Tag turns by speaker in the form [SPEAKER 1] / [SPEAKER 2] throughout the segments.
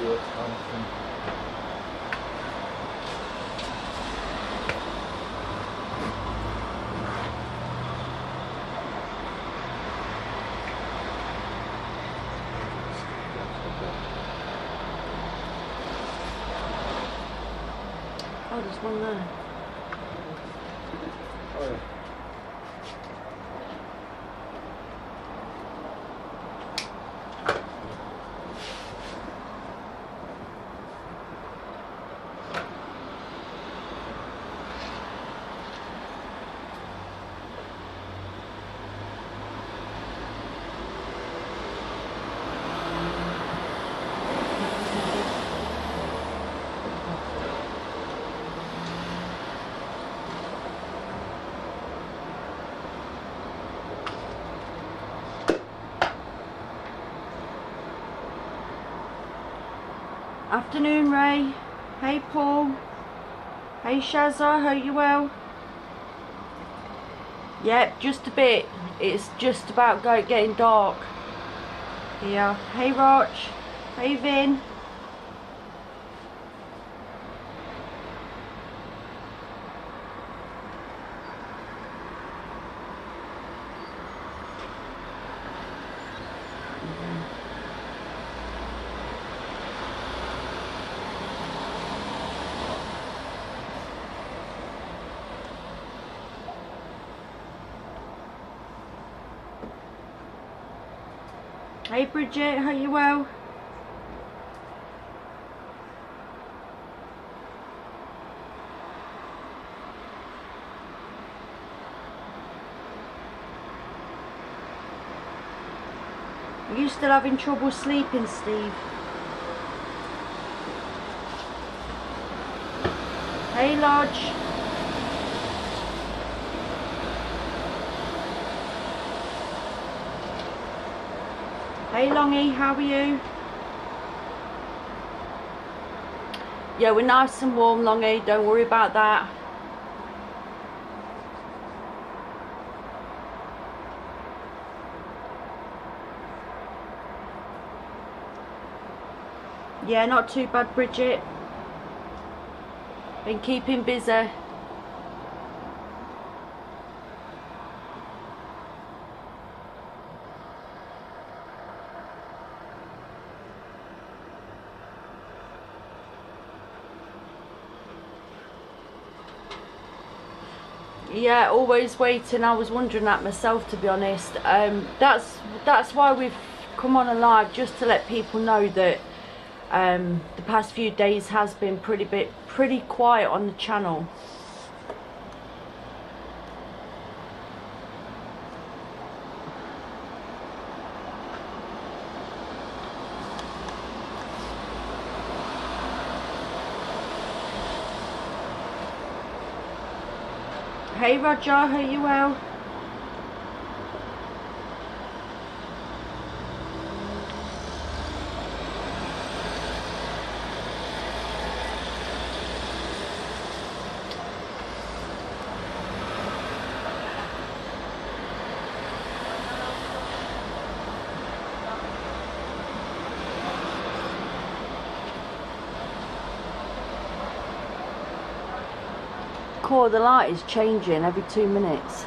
[SPEAKER 1] Oh, there's one there.
[SPEAKER 2] Oh, yeah.
[SPEAKER 1] Afternoon, Ray. Hey, Paul. Hey, Shazza. Hope you well. Yep, just a bit. It's just about getting dark. Yeah. Hey, Roch. Hey, Vin. Hey, Bridget. Hope you well. Are you still having trouble sleeping, Steve? Hey, Lodge. Hey, Longy, how are you? Yeah, we're nice and warm, Longy. Don't worry about that. Yeah, not too bad, Bridget. Been keeping busy. Yeah, always waiting. I was wondering that myself, to be honest. That's why we've come on live, just to let people know that the past few days has been pretty quiet on the channel. Hey, Roger, how you well? Core, the light is changing every 2 minutes.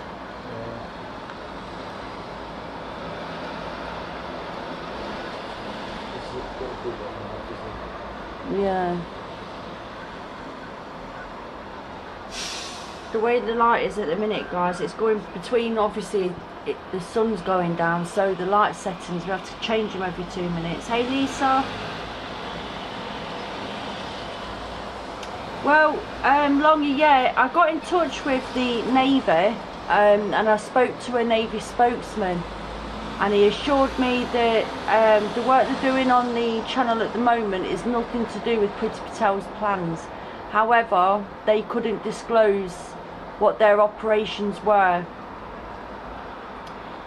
[SPEAKER 1] Yeah. The way the light is at the minute, guys, it's going between, obviously, the sun's going down, so the light settings, we have to change them every 2 minutes. Hey, Lisa. Well, Longy, yeah, I got in touch with the Navy, and I spoke to a Navy spokesman, and he assured me that the work they're doing on the channel at the moment is nothing to do with Priti Patel's plans. However, they couldn't disclose what their operations were.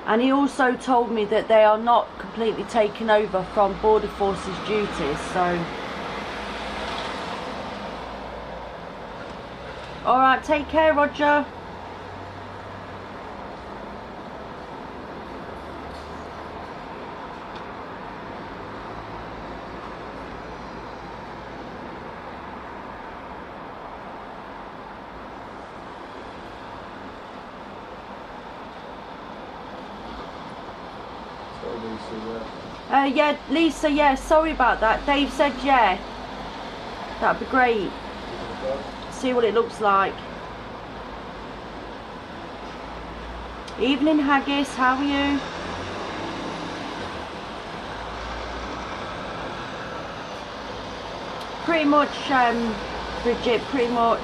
[SPEAKER 1] And he also told me that they are not completely taken over from Border Forces duties, so... Alright, take care, Roger. Yeah, Lisa, yeah, sorry about that. Dave said yeah. That'd be great. See what it looks like. Evening, Haggis, how are you? Pretty much, Bridget, pretty much.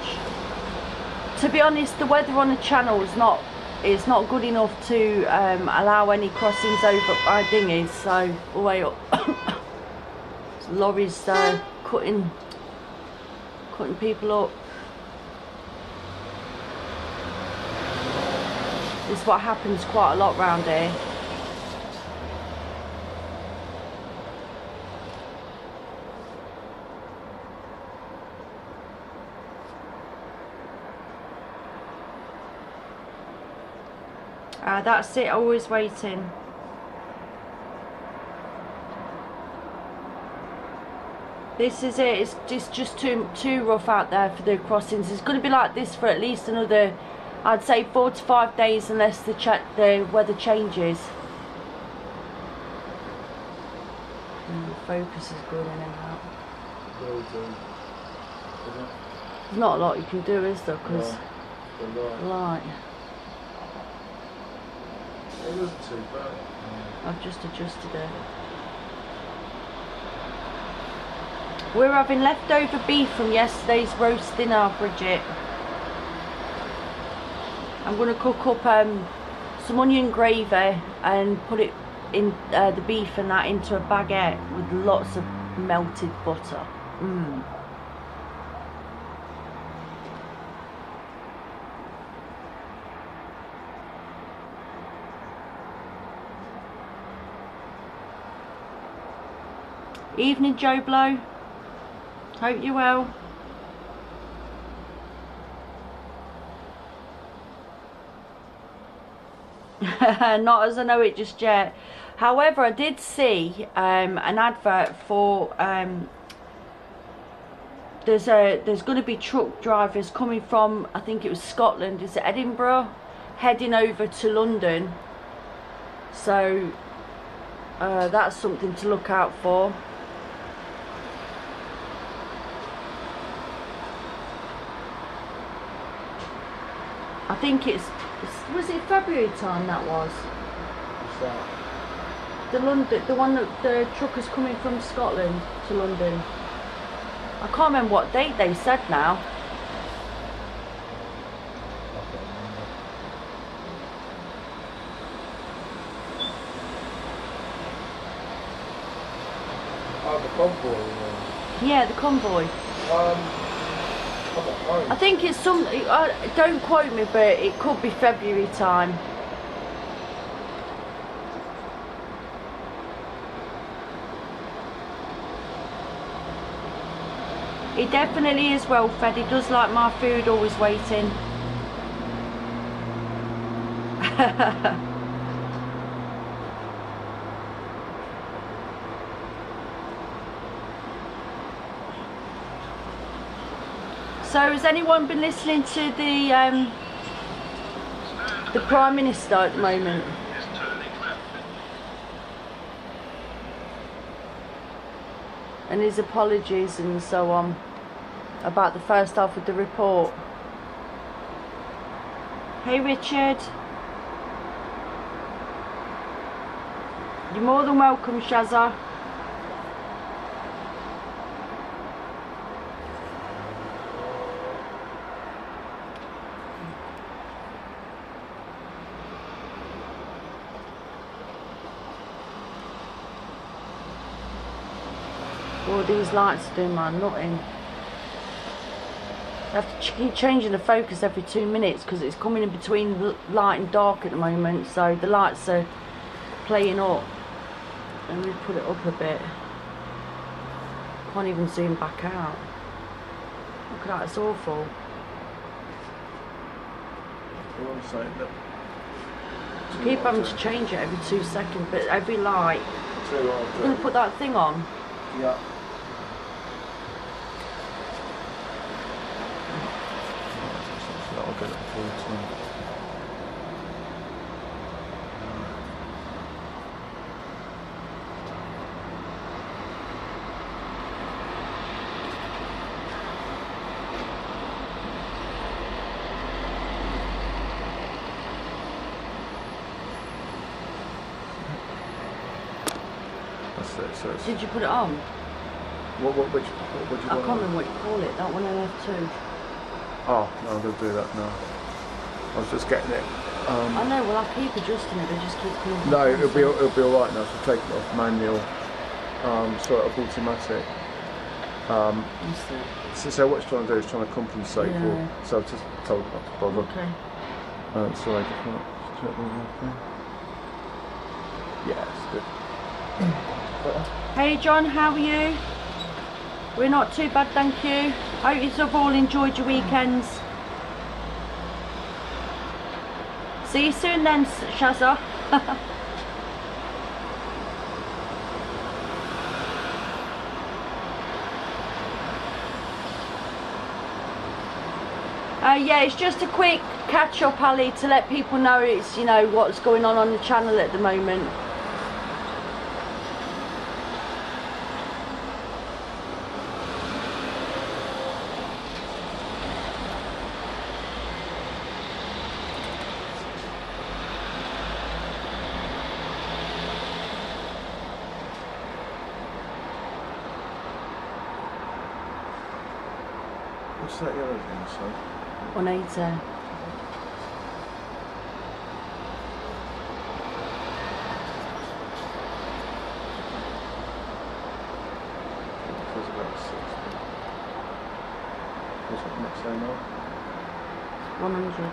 [SPEAKER 1] To be honest, the weather on the channel is not good enough to allow any crossings over by dinghies, so way up. Lorries cutting people up. This is what happens quite a lot round here. That's it, always waiting. This is it, it's just too rough out there for the crossings. It's going to be like this for at least another, I'd say 4 to 5 days, unless the weather changes. The focus is going in and out. There's not a lot you can do, is there? Because light.
[SPEAKER 2] It wasn't too bad.
[SPEAKER 1] I've just adjusted it. We're having leftover beef from yesterday's roast dinner, Bridget. I'm going to cook up some onion gravy and put it in the beef and that into a baguette with lots of melted butter. Evening, Joe Blow. Hope you're well. Not as I know it just yet. However, I did see an advert for there's going to be truck drivers coming from, I think it was Scotland, is it Edinburgh, heading over to London. So that's something to look out for. I think was it February time that was?
[SPEAKER 2] What's that?
[SPEAKER 1] The one that the truckers coming from Scotland to London. I can't remember what date they said now.
[SPEAKER 2] Oh, the convoy.
[SPEAKER 1] Yeah, the convoy. I think it's some. Don't quote me, but it could be February time. He definitely is well fed. He does like my food, always waiting. So has anyone been listening to the Prime Minister at the moment? And his apologies and so on about the first half of the report. Hey Richard. You're more than welcome, Shazza. All these lights are doing my nutting. I have to keep changing the focus every 2 minutes because it's coming in between light and dark at the moment, so the lights are playing up. And we put it up a bit. Can't even zoom back out. Look at that, it's awful. I keep having to change it every 2 seconds, but every light. I'm going to put that thing on.
[SPEAKER 2] Yeah. I'll get it full time. says.
[SPEAKER 1] Did you put it on?
[SPEAKER 2] What do you
[SPEAKER 1] I
[SPEAKER 2] want?
[SPEAKER 1] can't remember what you call it. That one on F2.
[SPEAKER 2] Oh, no, I'm going to do that now. I was just getting it.
[SPEAKER 1] I know, well I keep adjusting it, but it just keeps coming.
[SPEAKER 2] No, it'll be alright now, so take it off manual, sort of automatic. So what it's trying to do is trying to compensate for, so I've just told not to bother.
[SPEAKER 1] Okay.
[SPEAKER 2] Sorry, I just want to check the whole thing. Yeah, it's good.
[SPEAKER 1] Hey John, how are you? We're not too bad, thank you. Hope you've all enjoyed your weekends. See you soon then, Shazza. Yeah, it's just a quick catch up, Ali, to let people know it's, you know, what's going on the channel at the moment.
[SPEAKER 2] What's that yellow thing, son?
[SPEAKER 1] 180.
[SPEAKER 2] Because about 60. What's that next day now?
[SPEAKER 1] 100.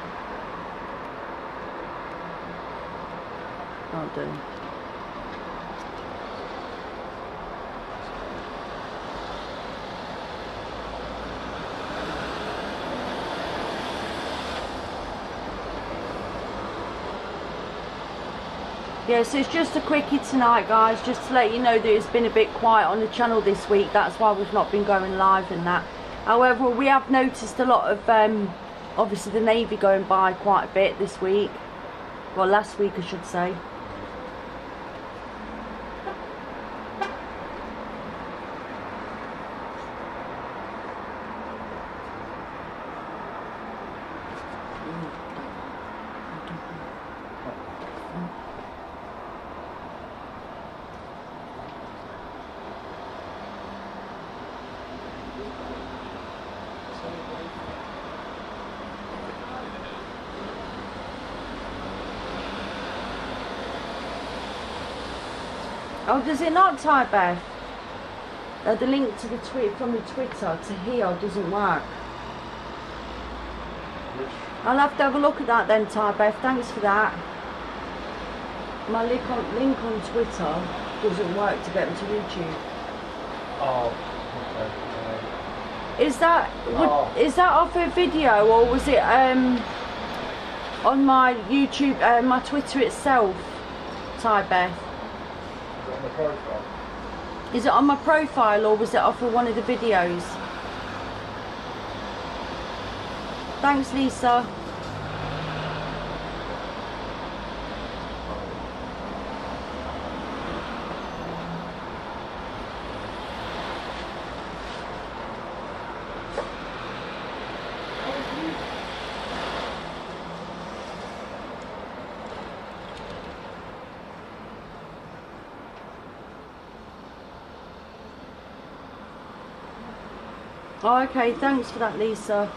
[SPEAKER 1] I'll do. Yeah, so it's just a quickie tonight, guys, just to let you know that it's been a bit quiet on the channel this week. That's why we've not been going live and that. However, we have noticed a lot of, obviously the Navy going by quite a bit this week. Well, last week I should say. Oh, does it not, Ty Beth? The link to the tweet from the Twitter to here doesn't work. I'll have to have a look at that then, Ty Beth. Thanks for that. My link on Twitter doesn't work to get them to YouTube.
[SPEAKER 2] Oh, okay.
[SPEAKER 1] Is that off a video, or was it on my YouTube, my Twitter itself, Ty Beth?
[SPEAKER 2] On the profile?
[SPEAKER 1] Is it on my profile, or was it off of one of the videos? Thanks, Lisa. Oh, okay, thanks for that, Lisa.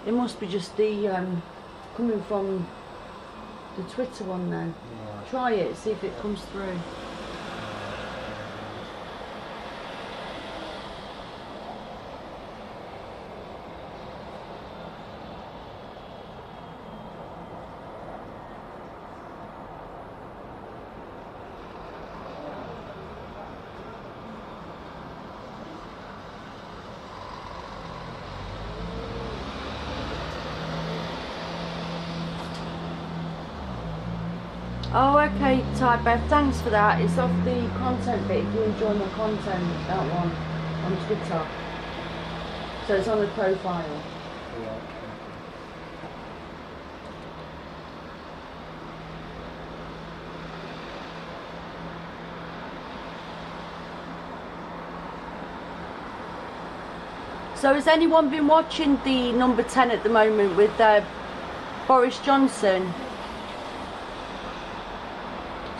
[SPEAKER 1] It must be just the coming from the Twitter one then. Yeah. Try it, see if it comes through. Oh, okay, Ty Beth, thanks for that. It's off the content bit if you enjoy my content, that one, on Twitter. So it's on the profile.
[SPEAKER 2] Yeah.
[SPEAKER 1] So has anyone been watching the number 10 at the moment with Boris Johnson?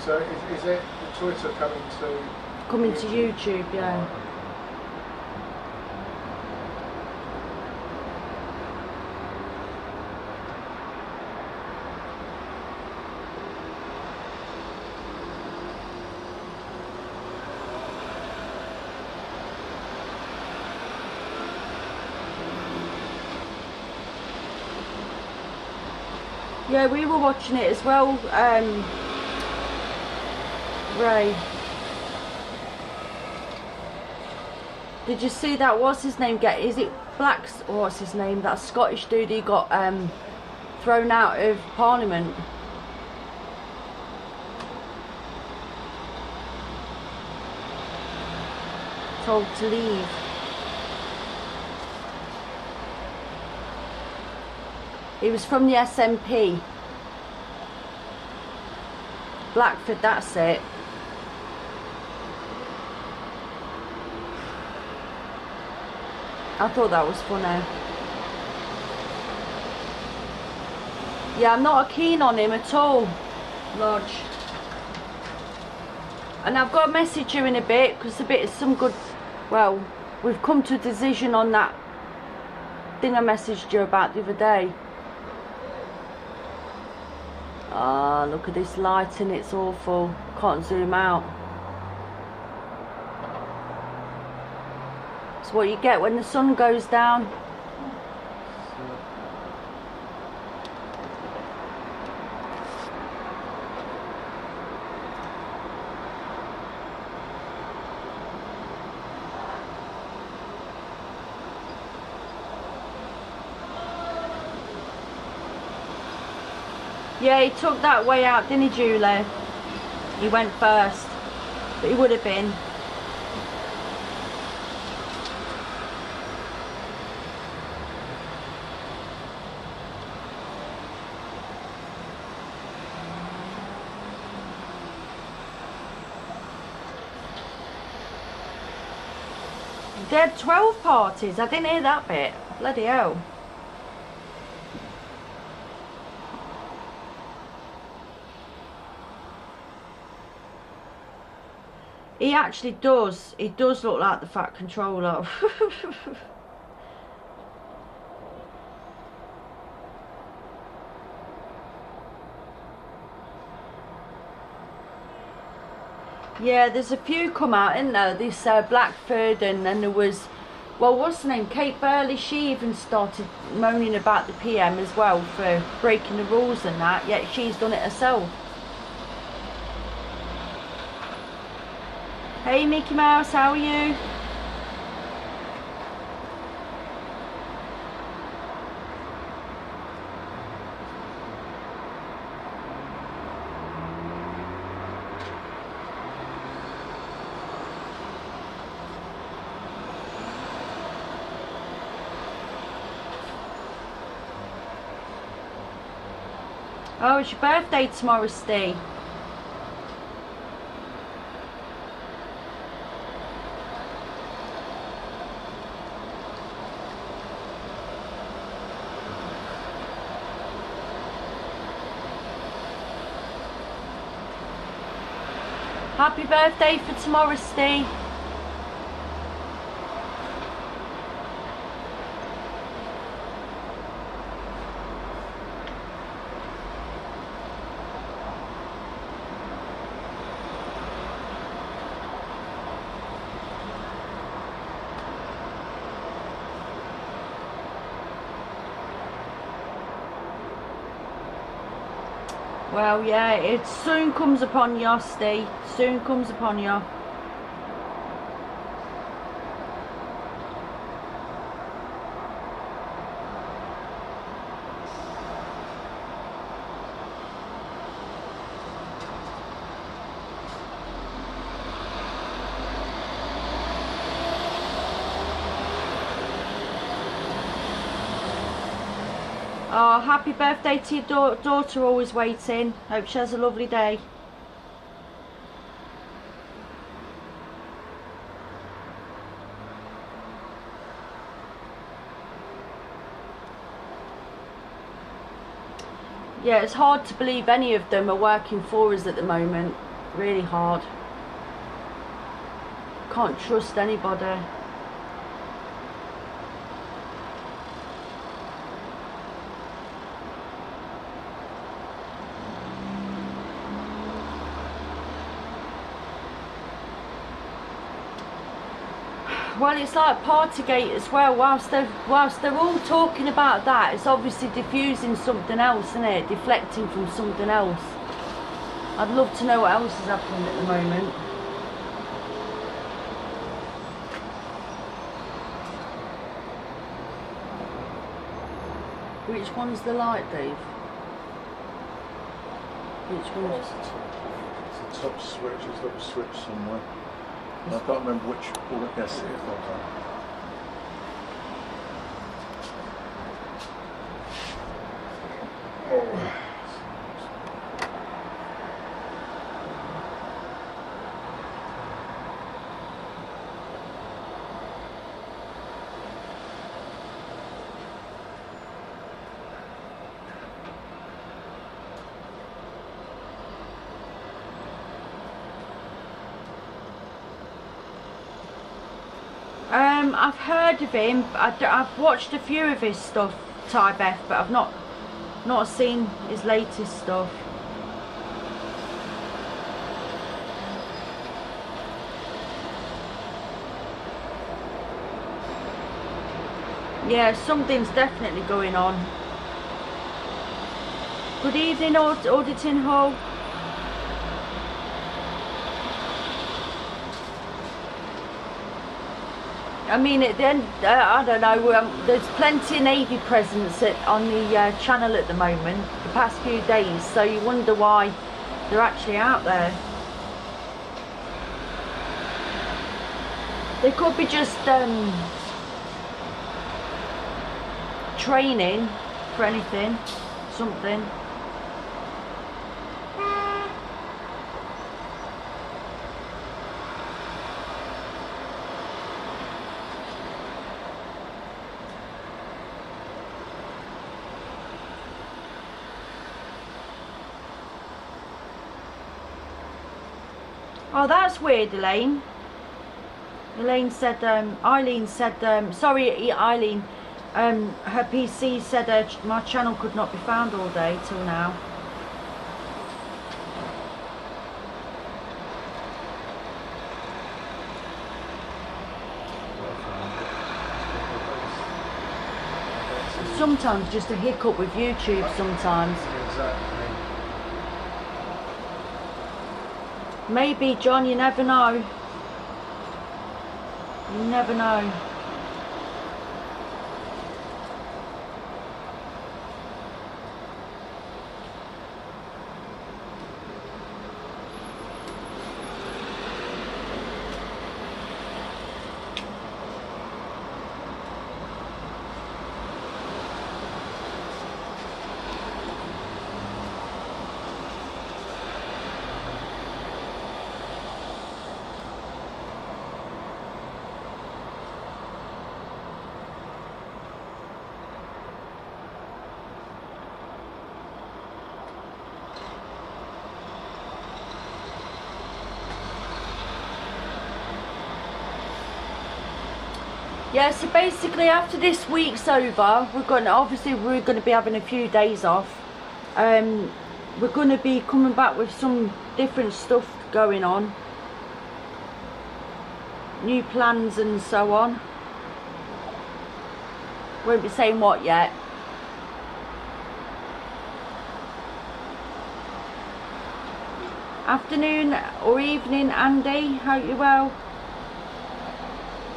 [SPEAKER 2] So is it the Twitter coming to
[SPEAKER 1] Coming to YouTube, yeah. Yeah, we were watching it as well, Ray. Did you see that, what's his name get, is it Blacks, or what's his name, that Scottish dude who got thrown out of Parliament? Told to leave. He was from the SNP. Blackford, that's it. I thought that was funny. Yeah, I'm not keen on him at all, Lodge. And I've got to message you in a bit, because some good, well, we've come to a decision on that thing I messaged you about the other day. Ah, look at this lighting, it's awful. Can't zoom out. It's what you get when the sun goes down. Yeah, he took that way out, didn't he, Julie? He went first, but he would have been. They had 12 parties, I didn't hear that bit. Bloody hell. He actually does. He does look like the Fat Controller. Yeah, there's a few come out, isn't there? This Blackford, and then there was, well, what's her name? Kate Burley. She even started moaning about the PM as well for breaking the rules and that, yet she's done it herself. Hey Mickey Mouse, how are you? Oh, it's your birthday tomorrow, Steve. Happy birthday for tomorrow, Steve. Well, yeah, it soon comes upon you, Steve. Soon comes upon you. Oh, happy birthday to your daughter, always waiting. Hope she has a lovely day. Yeah, it's hard to believe any of them are working for us at the moment. Really hard. can't trust anybody. Well, it's like Partygate as well. Whilst they're all talking about that, it's obviously diffusing something else, isn't it? Deflecting from something else. I'd love to know what else is happening at the moment. Which one's the light, Dave? Which one is it?
[SPEAKER 2] It's a top switch, there's a little switch somewhere. I can't remember which one. Yes, it is.
[SPEAKER 1] I've heard of him. I've watched a few of his stuff, Ty Beth, but I've not seen his latest stuff. Yeah, something's definitely going on. Good evening, Auditing Hall. I mean, at the end, I don't know, there's plenty of Navy presence on the channel at the moment, the past few days, so you wonder why they're actually out there. They could be just training for anything, something. Oh, that's weird, Elaine. Elaine said, Eileen said, sorry, Eileen, her PC said my channel could not be found all day till now. Sometimes just a hiccup with YouTube sometimes. Maybe, John, you never know. You never know. Yeah, so basically after this week's over, we're going to be having a few days off. We're going to be coming back with some different stuff going on, new plans and so on. Won't be saying what yet. Afternoon or evening, Andy, hope you're well.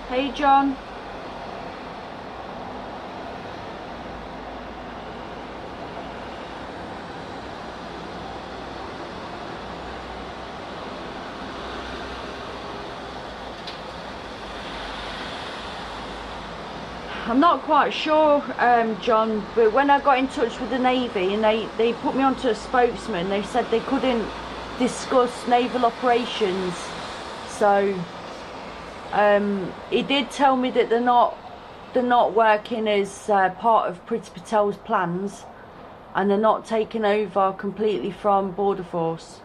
[SPEAKER 1] Hey John. I'm not quite sure, John, but when I got in touch with the Navy and they put me onto a spokesman, they said they couldn't discuss naval operations. So he did tell me that they're not working as part of Priti Patel's plans, and they're not taking over completely from Border Force.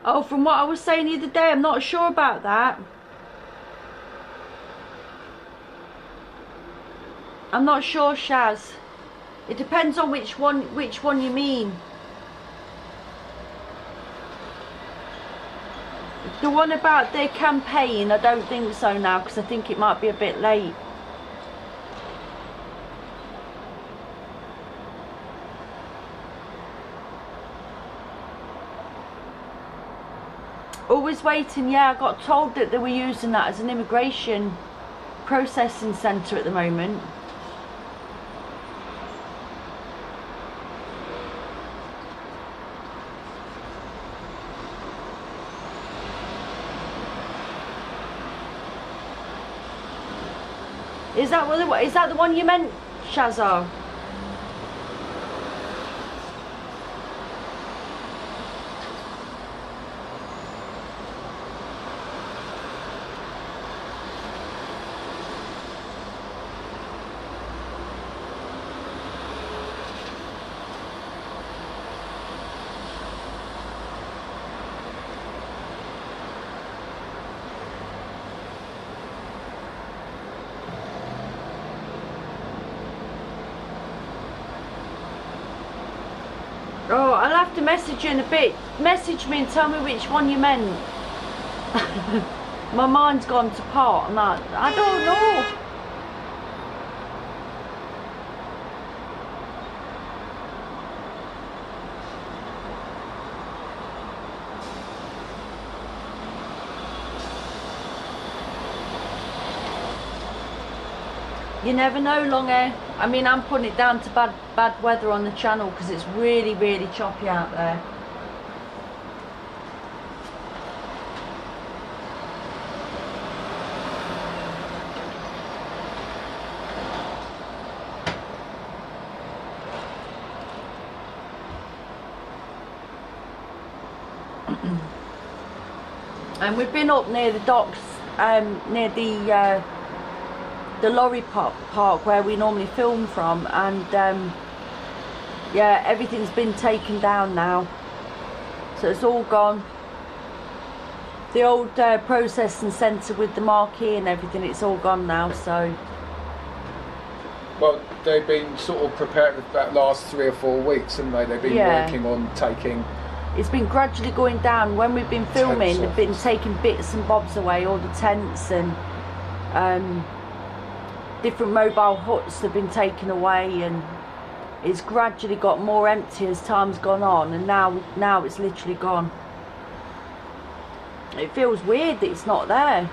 [SPEAKER 1] Oh, from what I was saying the other day, I'm not sure about that. I'm not sure, Shaz. It depends on which one you mean. The one about their campaign, I don't think so now, because I think it might be a bit late. Always waiting, yeah, I got told that they were using that as an immigration processing centre at the moment. Is that the one you meant, Shazar? Oh, I'll have to message you in a bit. Message me and tell me which one you meant. My mind's gone to pot on that. I don't know. You never know, long hair. I mean, I'm putting it down to bad weather on the channel because it's really, really choppy out there. And we've been up near the docks, near the lorry park where we normally film from, and yeah, everything's been taken down now, so it's all gone. The old processing centre with the marquee and everything, it's all gone now. So
[SPEAKER 3] well, they've been sort of prepared for that last 3 or 4 weeks, haven't they? They've been working on taking.
[SPEAKER 1] It's been gradually going down. When we've been filming, they've been taking bits and bobs away, all the tents and different mobile huts have been taken away, and it's gradually got more empty as time's gone on, and now it's literally gone. It feels weird that it's not there.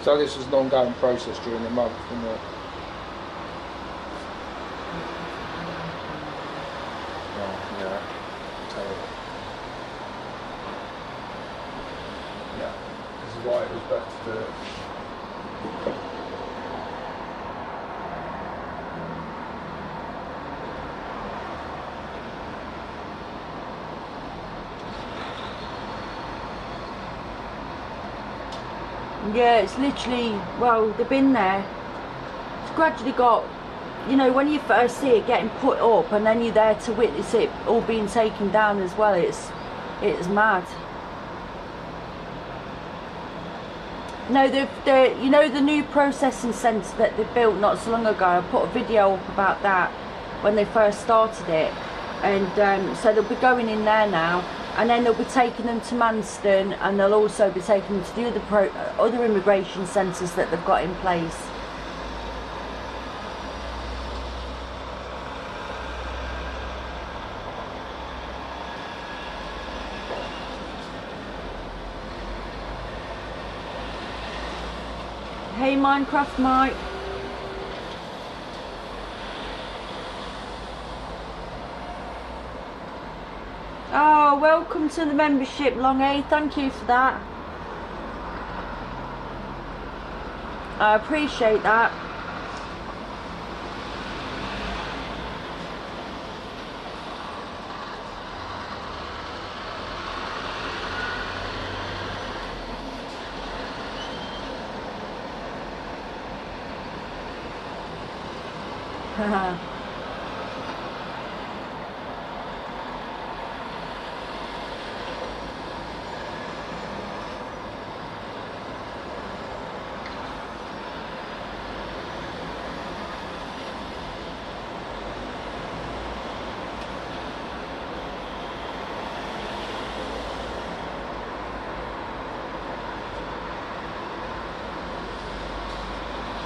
[SPEAKER 3] So this was an ongoing process during the month, wasn't it? Oh, yeah. Terrible. Yeah. This is why it was better to do it.
[SPEAKER 1] Yeah, it's literally, well, they've been there. It's gradually got, you know, when you first see it getting put up and then you're there to witness it all being taken down as well, it's mad. No, you know, the new processing centre that they built not so long ago, I put a video up about that when they first started it, and so they'll be going in there now, and then they'll be taking them to Manston, and they'll also be taking them to the other immigration centres that they've got in place. Hey Minecraft Mike. Oh, welcome to the membership, Long A. Thank you for that. I appreciate that.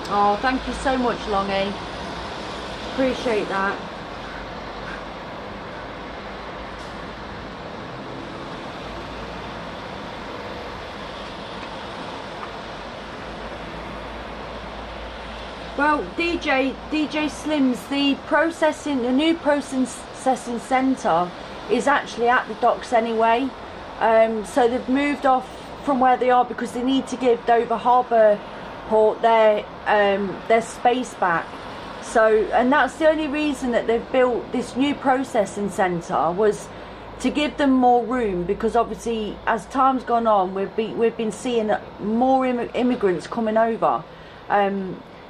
[SPEAKER 1] Oh, thank you so much, Longy. Appreciate that. Well, DJ Slims, the new processing centre is actually at the docks anyway. So they've moved off from where they are because they need to give Dover Harbour Port their space back. So, and that's the only reason that they've built this new processing centre, was to give them more room, because obviously as time's gone on, we've been seeing more immigrants coming over.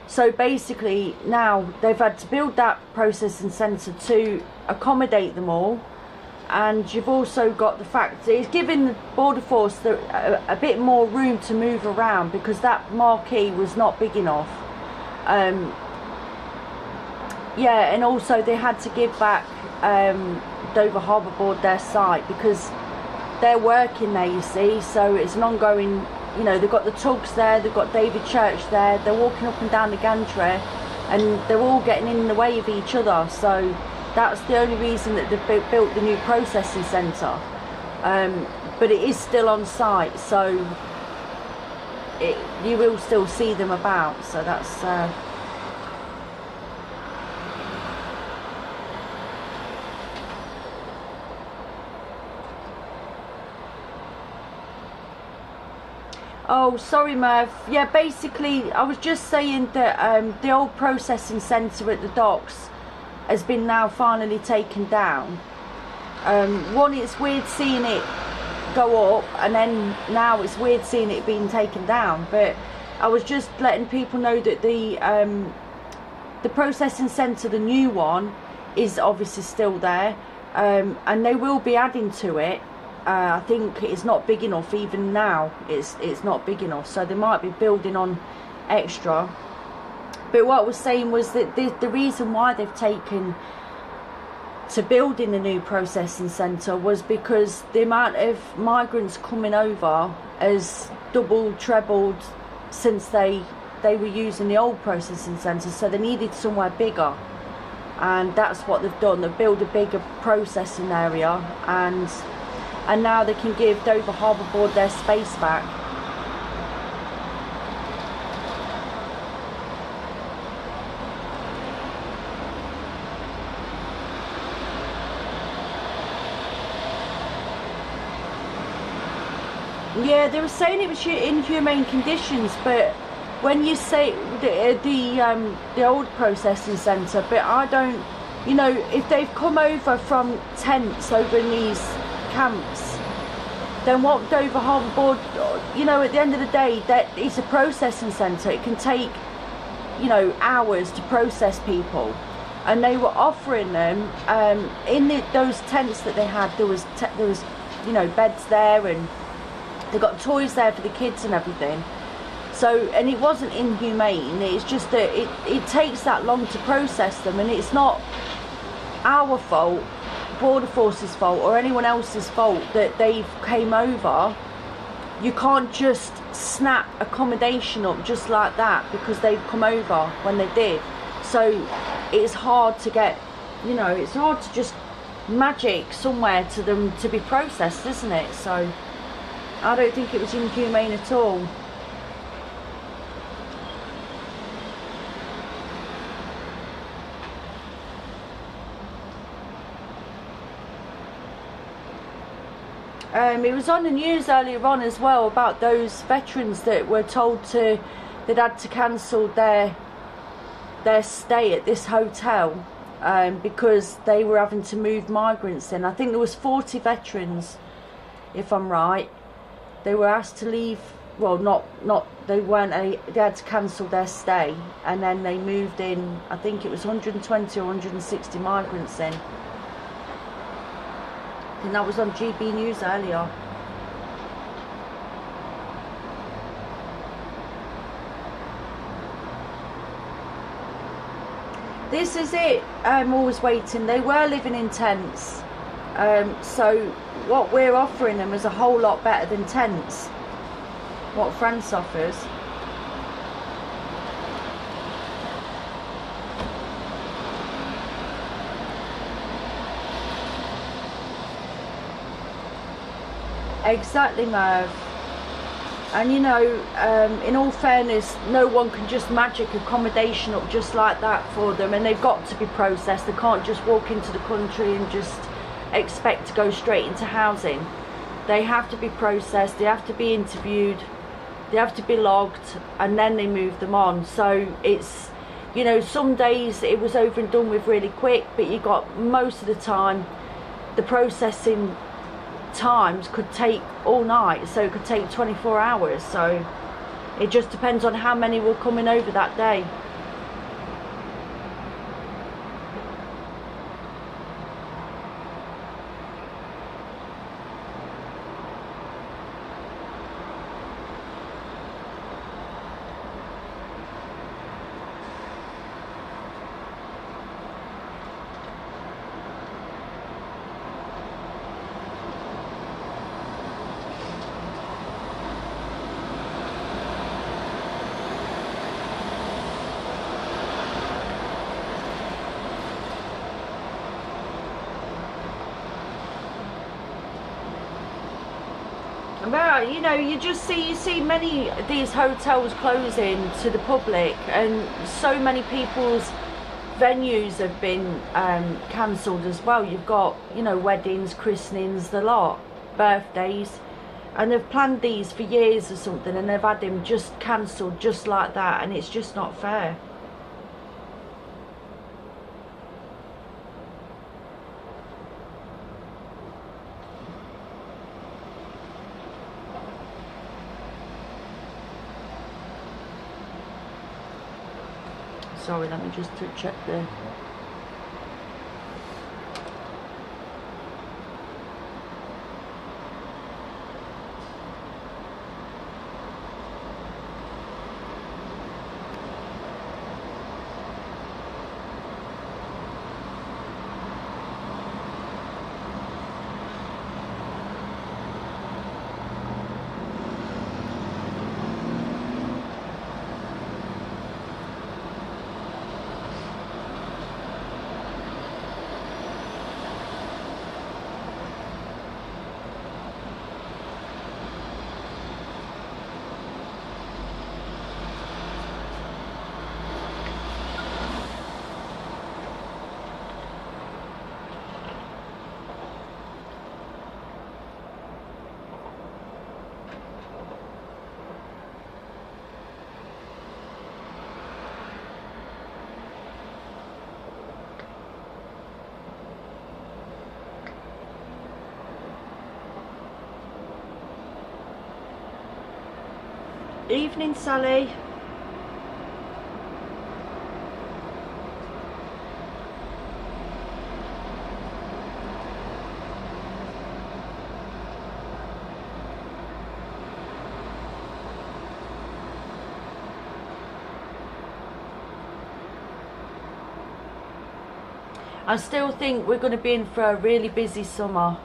[SPEAKER 1] So basically now they've had to build that processing centre to accommodate them all, and you've also got the fact that it's giving the Border Force a bit more room to move around, because that marquee was not big enough. Yeah, and also they had to give back Dover Harbour Board their site, because they're working there, you see, so it's an ongoing, you know, they've got the tugs there, they've got David Church there, they're walking up and down the gantry, and they're all getting in the way of each other. So that's the only reason that they've built the new processing centre. But it is still on site, so you will still see them about, so that's Oh, sorry, Merv. Yeah, basically, I was just saying that the old processing centre at the docks has been now finally taken down. One, it's weird seeing it go up, and then now it's weird seeing it being taken down. But I was just letting people know that the processing centre, the new one, is obviously still there, and they will be adding to it. I think it's not big enough even now. It's not big enough, so they might be building on extra. But what I was saying was that the reason why they've taken to building the new processing centre was because the amount of migrants coming over has doubled, trebled since they were using the old processing centre, so they needed somewhere bigger, and that's what they've done. They've built a bigger processing area, and now they can give Dover Harbour Board their space back. Yeah, they were saying it was inhumane conditions, but when you say the old processing centre, but I don't, you know, if they've come over from tents over in these camps, then what Dover Harbour Board, you know, at the end of the day, that it's a processing centre. It can take, you know, hours to process people, and they were offering them in those tents that they had. There was you know, beds there, and they got toys there for the kids and everything. So, and it wasn't inhumane. It's just that it takes that long to process them, and it's not our fault, Border Force's fault, or anyone else's fault that they came over. You can't just snap accommodation up just like that because they've come over when they did. So it's hard to get, you know, it's hard to just magic somewhere to them to be processed, isn't it? So I don't think it was inhumane at all. It was on the news earlier on as well about those veterans that were told that had to cancel their stay at this hotel because they were having to move migrants in. I think there was 40 veterans, if I'm right. They were asked to leave. Well, they had to cancel their stay, and then they moved in. I think it was 120 or 160 migrants in. And that was on GB News earlier. This is it. I'm always waiting. They were living in tents. So what we're offering them is a whole lot better than tents. What France offers. Exactly, Merv. And you know, in all fairness, no one can just magic accommodation up just like that for them, and they've got to be processed. They can't just walk into the country and just expect to go straight into housing. They have to be processed, they have to be interviewed, they have to be logged, and then they move them on. So it's, you know, some days it was over and done with really quick, but you got most of the time the processing times could take all night, so it could take 24 hours. So it just depends on how many were coming over that day. Well, you know, you see many of these hotels closing to the public, and so many people's venues have been cancelled as well. You've got, you know, weddings, christenings, the lot, birthdays, and they've planned these for years or something, and they've had them just cancelled just like that, and it's just not fair. Sorry, let me just check the... Evening, Sally. I still think we're going to be in for a really busy summer.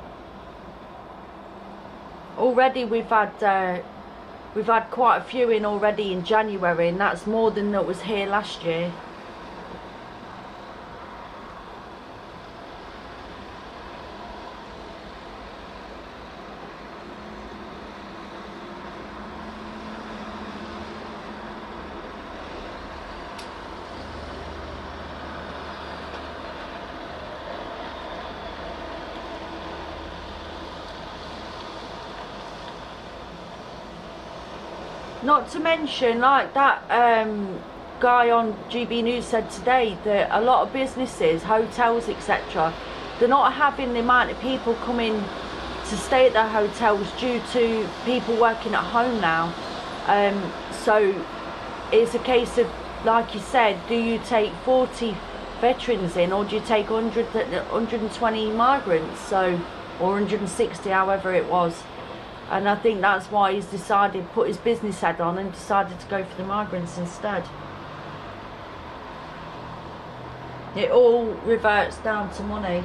[SPEAKER 1] Already we've had quite a few in already in January, and that's more than that was here last year. Not to mention, like that guy on GB News said today, that a lot of businesses, hotels, etc., they're not having the amount of people coming to stay at their hotels due to people working at home now. So it's a case of, like you said, do you take 40 veterans in, or do you take 120 migrants, so, or 160, however it was. And I think that's why he's decided, put his business hat on and decided to go for the migrants instead. It all reverts down to money.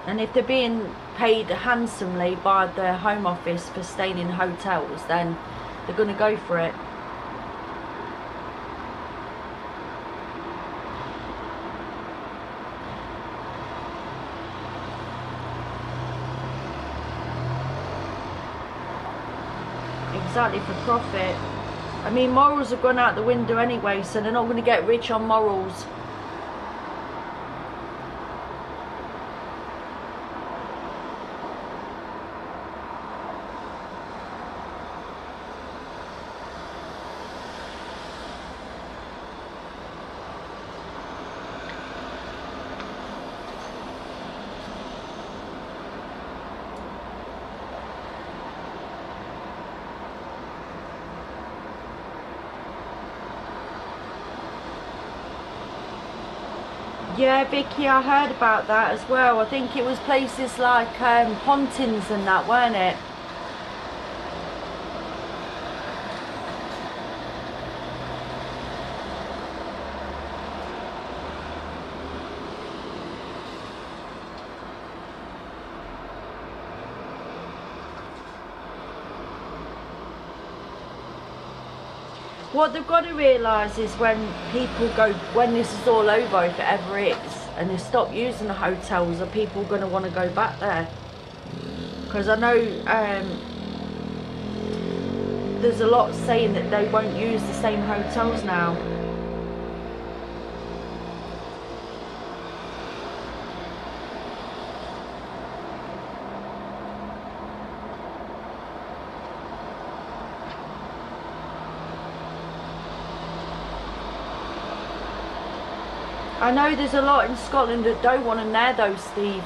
[SPEAKER 1] And if they're being paid handsomely by the Home Office for staying in hotels, then they're going to go for it. exactly for profit. I mean, morals have gone out the window anyway, so they're not going to get rich on morals. Yeah, Vicky, I heard about that as well. I think it was places like Pontins and that, weren't it? What they've got to realise is when people go, when this is all over, if it ever is, and they stop using the hotels, are people going to want to go back there? Because I know there's a lot saying that they won't use the same hotels now. I know there's a lot in Scotland that don't want them there though, Steve.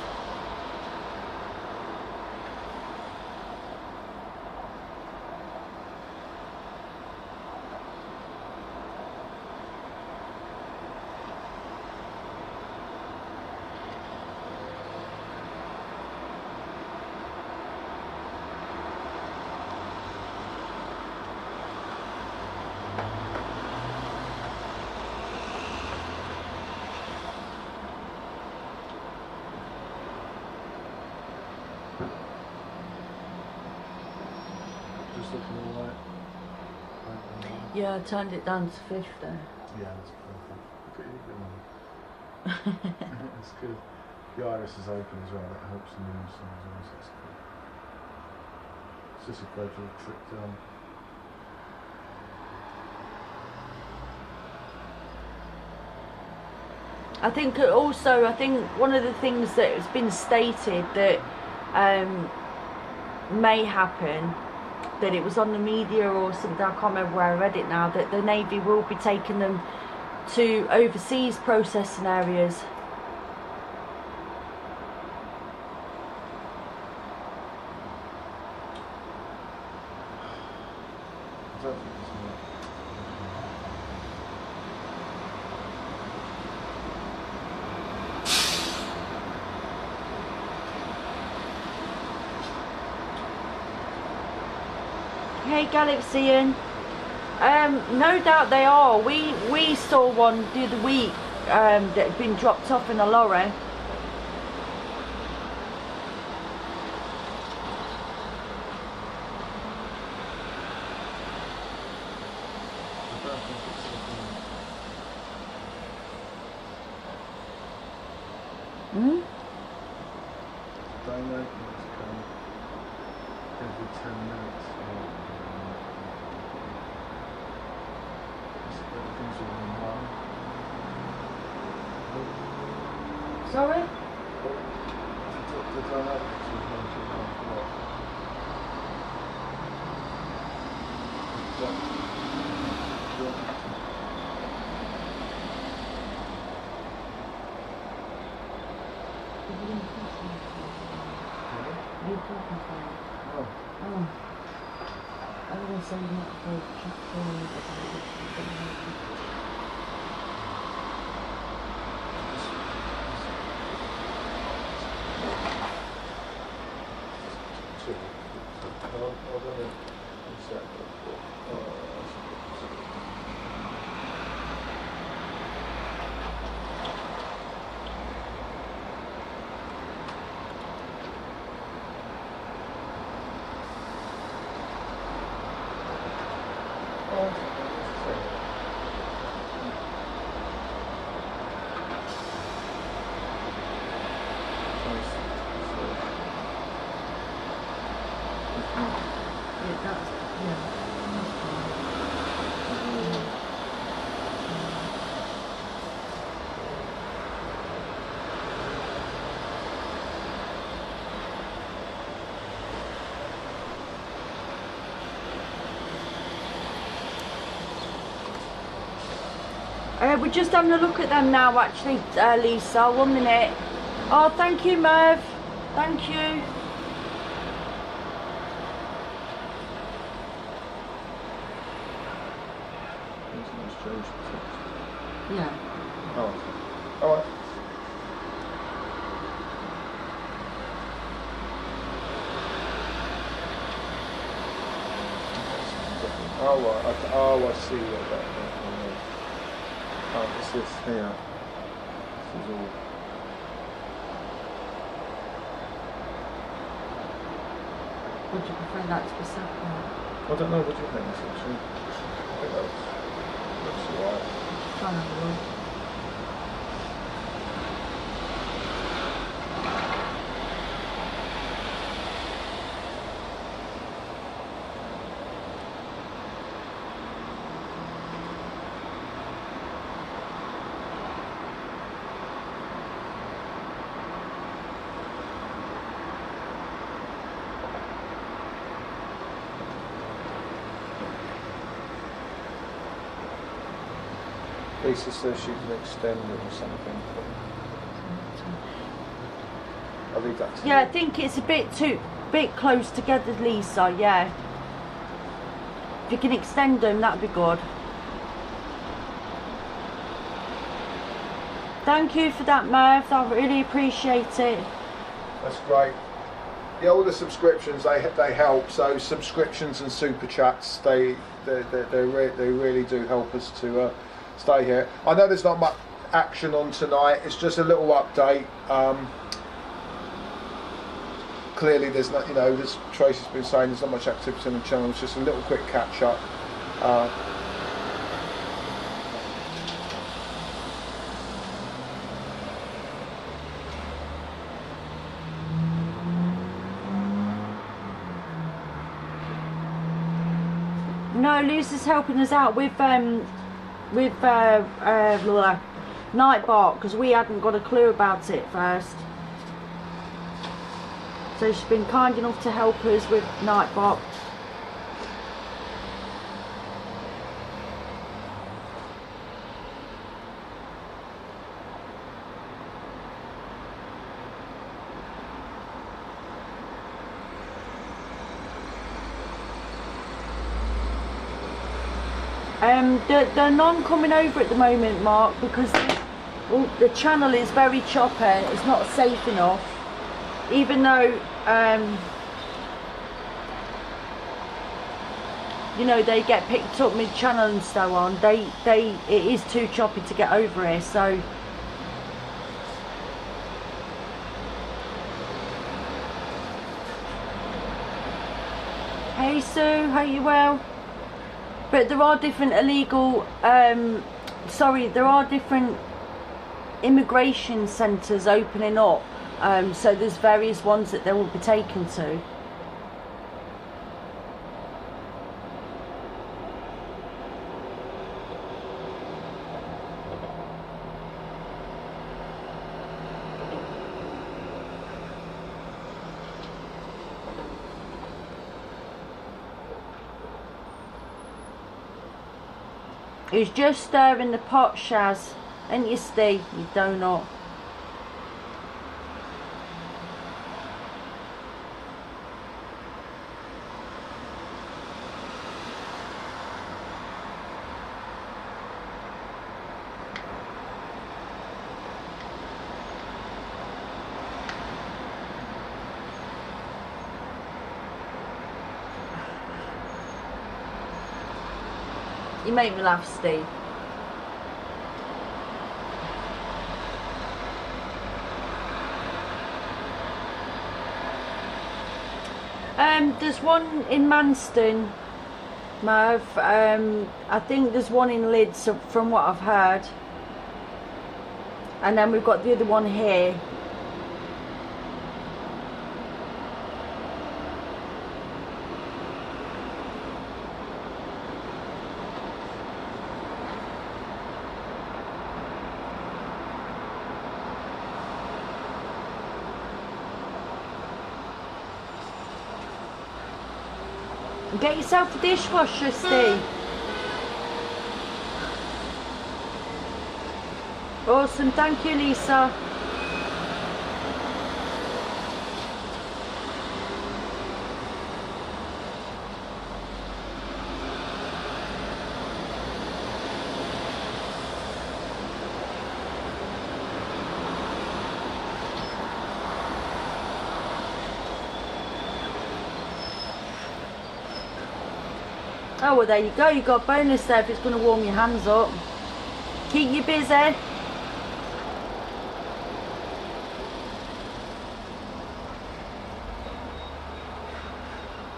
[SPEAKER 1] Yeah, I turned it down to 50.
[SPEAKER 2] Yeah, that's perfect. Look at you going. That's good. The iris is open as well, that helps the immune system as well, so that's good. It's just a gradual trick down.
[SPEAKER 1] I think also, one of the things that has been stated that may happen, that it was on the media or something, I can't remember where I read it now, that the Navy will be taking them to overseas processing areas.
[SPEAKER 2] I don't think it's not.
[SPEAKER 1] Hey Galaxian, no doubt they are. We saw one the other week that had been dropped off in a lorry.
[SPEAKER 2] I don't think it's
[SPEAKER 1] Hmm?
[SPEAKER 2] donate must come every 10 minutes. Everything's within one.
[SPEAKER 1] Sorry?
[SPEAKER 2] The dynamics is 1 to 1 block.
[SPEAKER 1] Are you talking to me?
[SPEAKER 2] Oh.
[SPEAKER 1] Oh. I was going to say that for yeah, that's, yeah. We're just having a look at them now, actually, Lisa. 1 minute. Oh, thank you, Merv. Thank you. Yeah.
[SPEAKER 3] Oh, all right. Oh, right. Okay. Oh, I see what that is. Oh, it's this here. This is all.
[SPEAKER 1] Would you prefer that to be separate?
[SPEAKER 3] I don't know. What do you think? Actually, I think that's alright.
[SPEAKER 1] Trying to have a look.
[SPEAKER 3] Lisa says she can extend it or something. I'll leave that to you.
[SPEAKER 1] Yeah, I think it's a bit close together, Lisa. Yeah. If you can extend them, that'd be good. Thank you for that, Merv. I really appreciate it.
[SPEAKER 3] That's great. Yeah, all the subscriptions they help. So subscriptions and super chats they really do help us to stay here. I know there's not much action on tonight. It's just a little update. Clearly, there's not. As Tracy's been saying, there's not much activity on the channel. It's just a little quick catch up.
[SPEAKER 1] No, Lucy's helping us out with Nightbot, because we hadn't got a clue about it first. So she's been kind enough to help us with Nightbot. They're none coming over at the moment, Mark, because the channel is very choppy. It's not safe enough, even though they get picked up mid-channel and so on. It is too choppy to get over here. So hey Sue, how you well? But there are different illegal, there are different immigration centres opening up. So there's various ones that they will be taken to. He's just stirring the pot, Shaz. Ain't you, Steve? You donut. You make me laugh, Steve. There's one in Manston, Merv. I think there's one in Leeds, from what I've heard. And then we've got the other one here. Get yourself a dishwasher, Steve. Awesome, thank you, Lisa. Oh, well, there you go. You got a bonus there if it's going to warm your hands up. Keep you busy.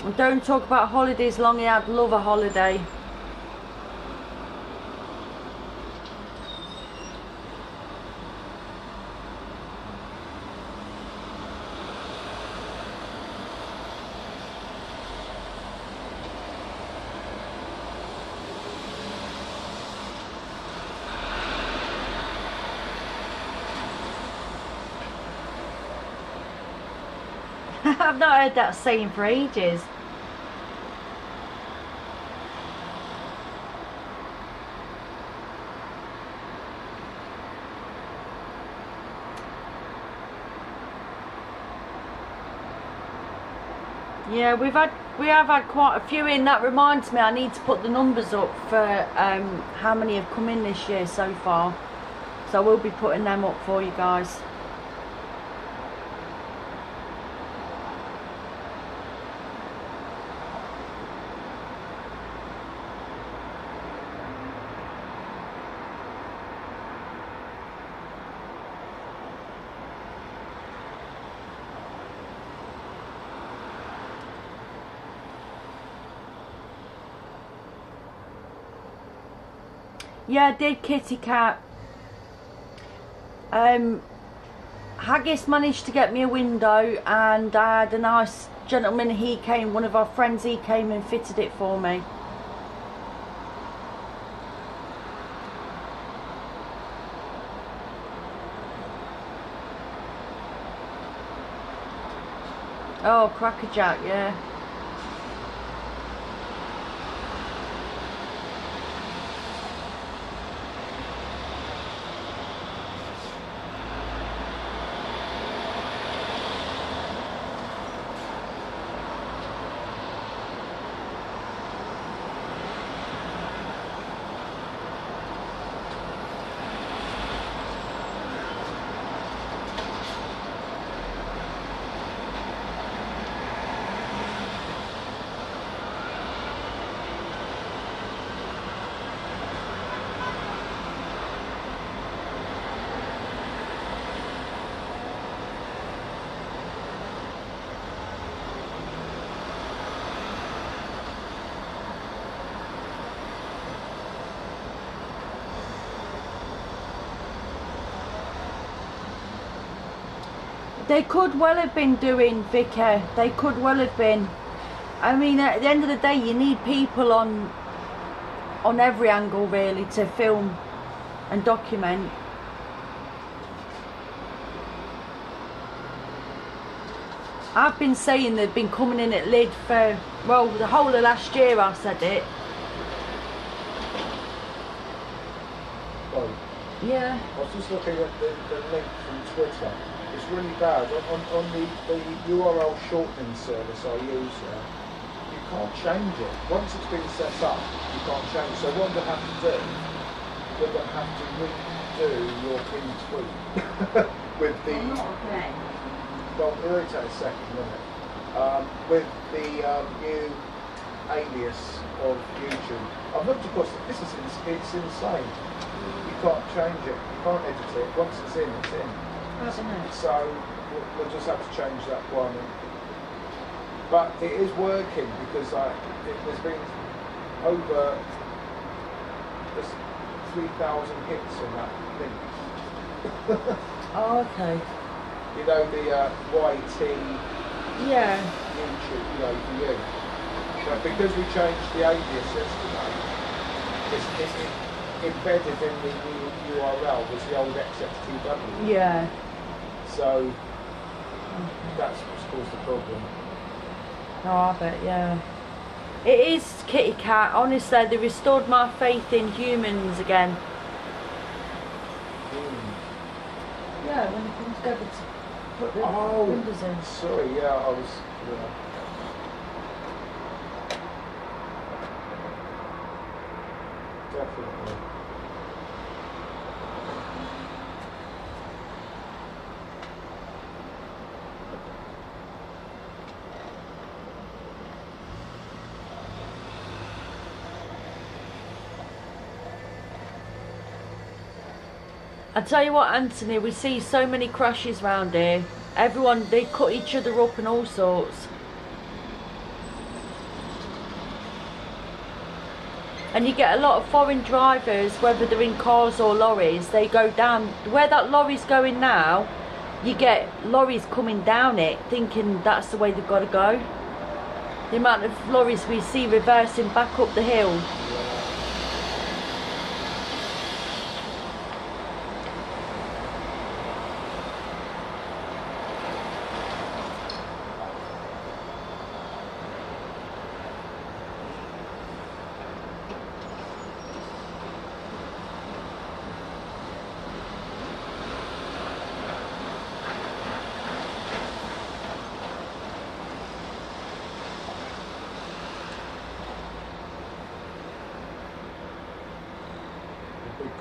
[SPEAKER 1] And don't talk about holidays long. I'd love a holiday. I've not heard that saying for ages. Yeah, we have had quite a few in. That reminds me, I need to put the numbers up for how many have come in this year so far. So I will be putting them up for you guys. Yeah, I did, Kitty Cat. Haggis managed to get me a window, and I had a nice gentleman, he came, one of our friends, he came and fitted it for me. Oh, crackerjack, yeah. They could well have been doing, Vicky. They could well have been. I mean, at the end of the day, you need people on every angle, really, to film and document. I've been saying they've been coming in at lid for, well, the whole of last year I said it.
[SPEAKER 3] Oh.
[SPEAKER 1] Yeah.
[SPEAKER 3] I was just looking at the link from Twitter. It's really bad. On the URL shortening service I use, you can't change it. Once it's been set up, you can't change. So what they have to do, you're going to have to redo your pinned tweet with the.
[SPEAKER 1] Okay.
[SPEAKER 3] Well, it'll only take a second, won't it? With the new alias of YouTube. I've looked across. This is it's insane. You can't change it. You can't edit it. Once it's in, it's in. So we'll just have to change that one. But it is working because there's been over 3,000 hits on that link.
[SPEAKER 1] Oh, okay.
[SPEAKER 3] You know the YT
[SPEAKER 1] Yeah.
[SPEAKER 3] YouTube, for you. But because we changed the alias yesterday, it's embedded in the new URL was the old XXTW.
[SPEAKER 1] Yeah.
[SPEAKER 3] So that's what's caused the problem.
[SPEAKER 1] Oh, I bet, yeah. It is, Kitty Cat. Honestly, they restored my faith in humans again.
[SPEAKER 3] Humans.
[SPEAKER 1] Yeah, when they come together to put the windows in.
[SPEAKER 3] Sorry, yeah, I was. Yeah. Definitely.
[SPEAKER 1] I tell you what, Anthony, we see so many crashes round here. Everyone, they cut each other up and all sorts. And you get a lot of foreign drivers, whether they're in cars or lorries, they go down. Where that lorry's going now, you get lorries coming down it, thinking that's the way they've got to go. The amount of lorries we see reversing back up the hill.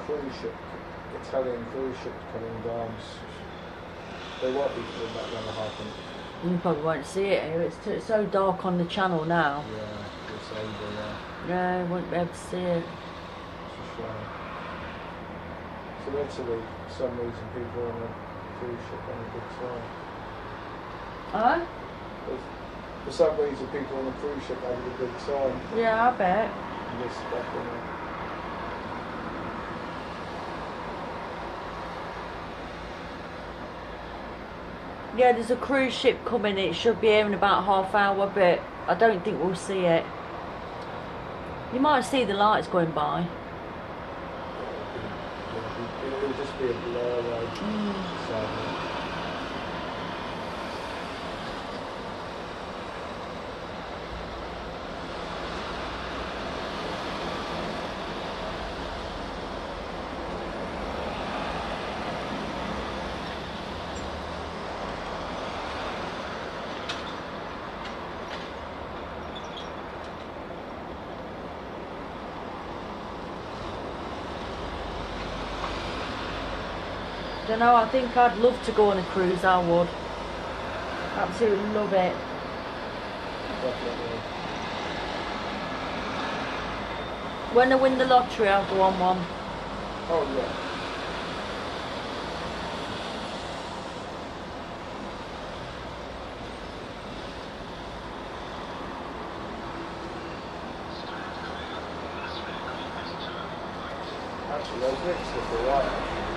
[SPEAKER 3] Cruise ship, Italian cruise ship coming down. They won't be for about 1.5 minutes.
[SPEAKER 1] You probably won't see it here. It's so dark on the channel now.
[SPEAKER 3] Yeah, it's over, yeah.
[SPEAKER 1] Yeah, you won't be able to see it.
[SPEAKER 3] It's a shame. So Italy, for some reason, people on a cruise ship on a good time.
[SPEAKER 1] Huh?
[SPEAKER 3] For some reason, people on a cruise ship having a good time.
[SPEAKER 1] Yeah, I bet.
[SPEAKER 3] And this stuff, you know.
[SPEAKER 1] Yeah, there's a cruise ship coming. It should be here in about half hour, but I don't think we'll see it. You might see the lights going by.
[SPEAKER 3] It'll just be a blur, like. So,
[SPEAKER 1] Don't know, I think I'd love to go on a cruise, I would. Absolutely love it.
[SPEAKER 3] definitely.
[SPEAKER 1] When I win the lottery, I'll go on one.
[SPEAKER 3] Oh, yeah. Actually, those Knicks look alright, actually.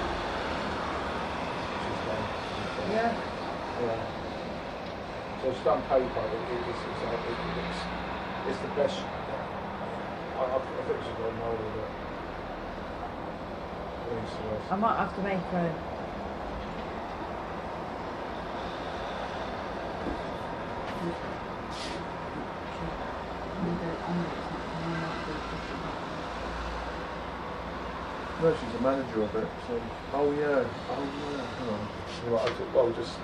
[SPEAKER 1] Yeah.
[SPEAKER 3] Yeah. So it's done paper, it's the best. I think it's got a mold with it.
[SPEAKER 1] I might have to make a...
[SPEAKER 3] No, she's a manager of it, so. Oh yeah. Hang on. Right, well, just.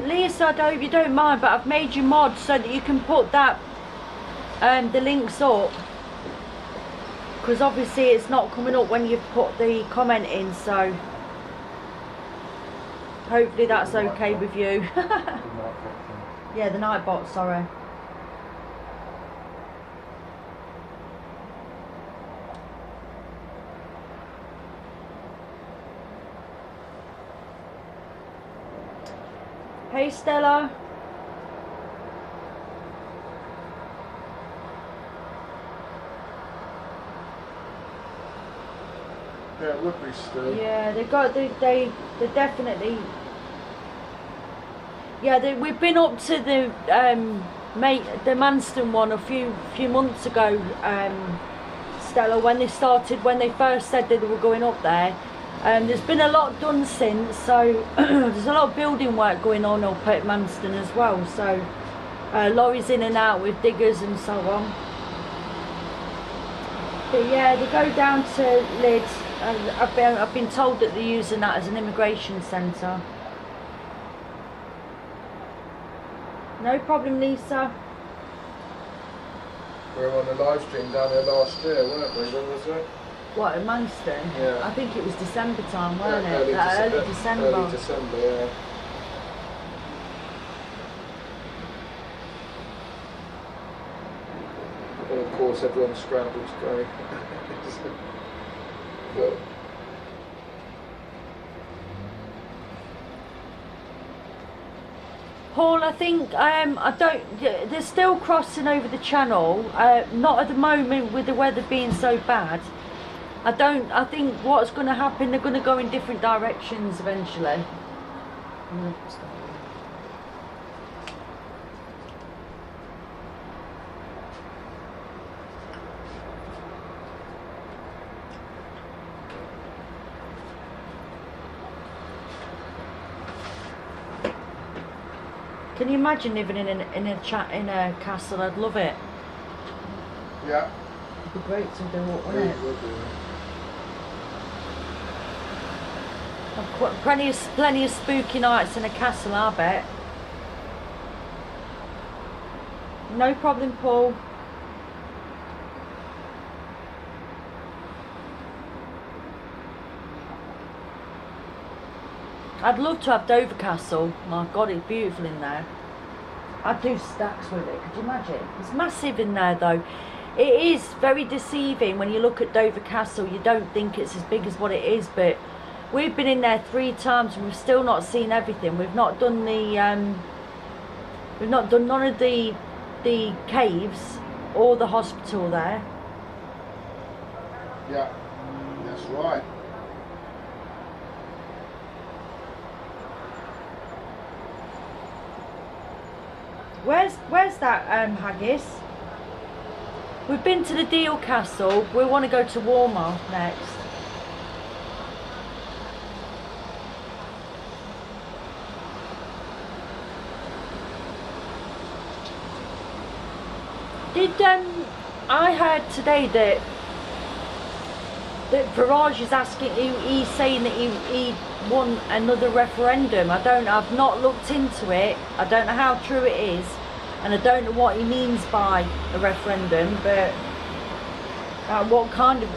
[SPEAKER 1] Lisa, I hope you don't mind, but I've made you mod so that you can put that the links up, because obviously it's not coming up when you've put the comment in, so hopefully that's okay with you. Yeah, the Nightbot, sorry. Hey Stella.
[SPEAKER 3] Yeah, lovely still.
[SPEAKER 1] Yeah, they definitely. Yeah, we've been up to the the Manston one a few months ago, Stella, when they first said that they were going up there. There's been a lot done since, so there's a lot of building work going on up at Manston as well, so lorries in and out with diggers and so on. But yeah, they go down to Leeds, and I've been told that they're using that as an immigration centre. No problem, Lisa.
[SPEAKER 3] We were on the live stream down there last year, weren't we? When was it?
[SPEAKER 1] What, at Manston?
[SPEAKER 3] Yeah.
[SPEAKER 1] I think it was December time, weren't it?
[SPEAKER 3] Early
[SPEAKER 1] December.
[SPEAKER 3] Early December, yeah. And of course everyone scrambled to go. But
[SPEAKER 1] Paul, I think they're still crossing over the channel, not at the moment with the weather being so bad. I think what's going to happen, they're going to go in different directions eventually. Can you imagine living in a castle? I'd love it.
[SPEAKER 3] yeah,
[SPEAKER 1] It'd be great to do it, wouldn't it?
[SPEAKER 3] would do.
[SPEAKER 1] Plenty of spooky nights in a castle, I bet. No problem, Paul. I'd love to have Dover Castle. My God, it's beautiful in there. I'd do stacks with it. Could you imagine? It's massive in there, though. It is very deceiving when you look at Dover Castle. You don't think it's as big as what it is, but we've been in there 3 times and we've still not seen everything. We've not done the we've not done none of the caves or the hospital there.
[SPEAKER 3] Yeah, that's right.
[SPEAKER 1] Where's that haggis? We've been to the Deal Castle. We want to go to Warmar next. I heard today that Farage is asking, he's saying that he won another referendum. I've not looked into it. I don't know how true it is, and I don't know what he means by a referendum, but what kind of,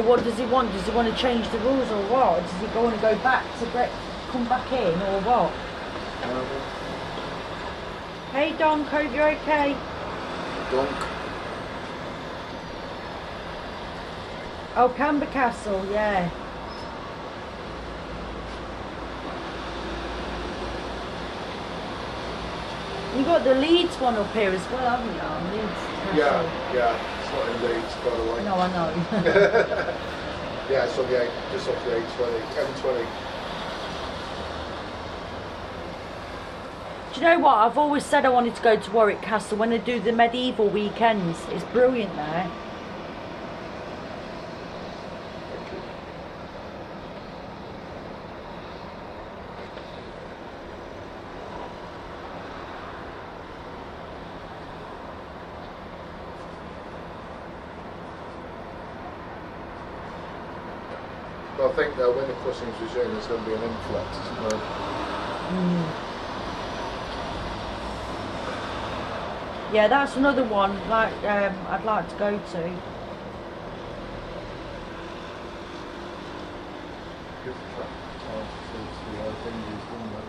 [SPEAKER 1] what does he want? Does he want to change the rules or what? Does he want to go back to come back in or what? Hey Donk, hope you're okay.
[SPEAKER 3] Donk.
[SPEAKER 1] Oh, Camber Castle, yeah. You got the Leeds one up here as well, haven't you? Leeds Castle.
[SPEAKER 3] Yeah. It's not in Leeds, by the way.
[SPEAKER 1] No, I know.
[SPEAKER 3] Yeah, it's on the just off the M20.
[SPEAKER 1] Do you know what? I've always said I wanted to go to Warwick Castle when they do the medieval weekends. It's brilliant there.
[SPEAKER 3] But I think when the crossings resume, there's going to be an influx, isn't there?
[SPEAKER 1] Yeah, that's another one I'd like to go to.
[SPEAKER 3] Good for traffic time to see how things is, isn't it?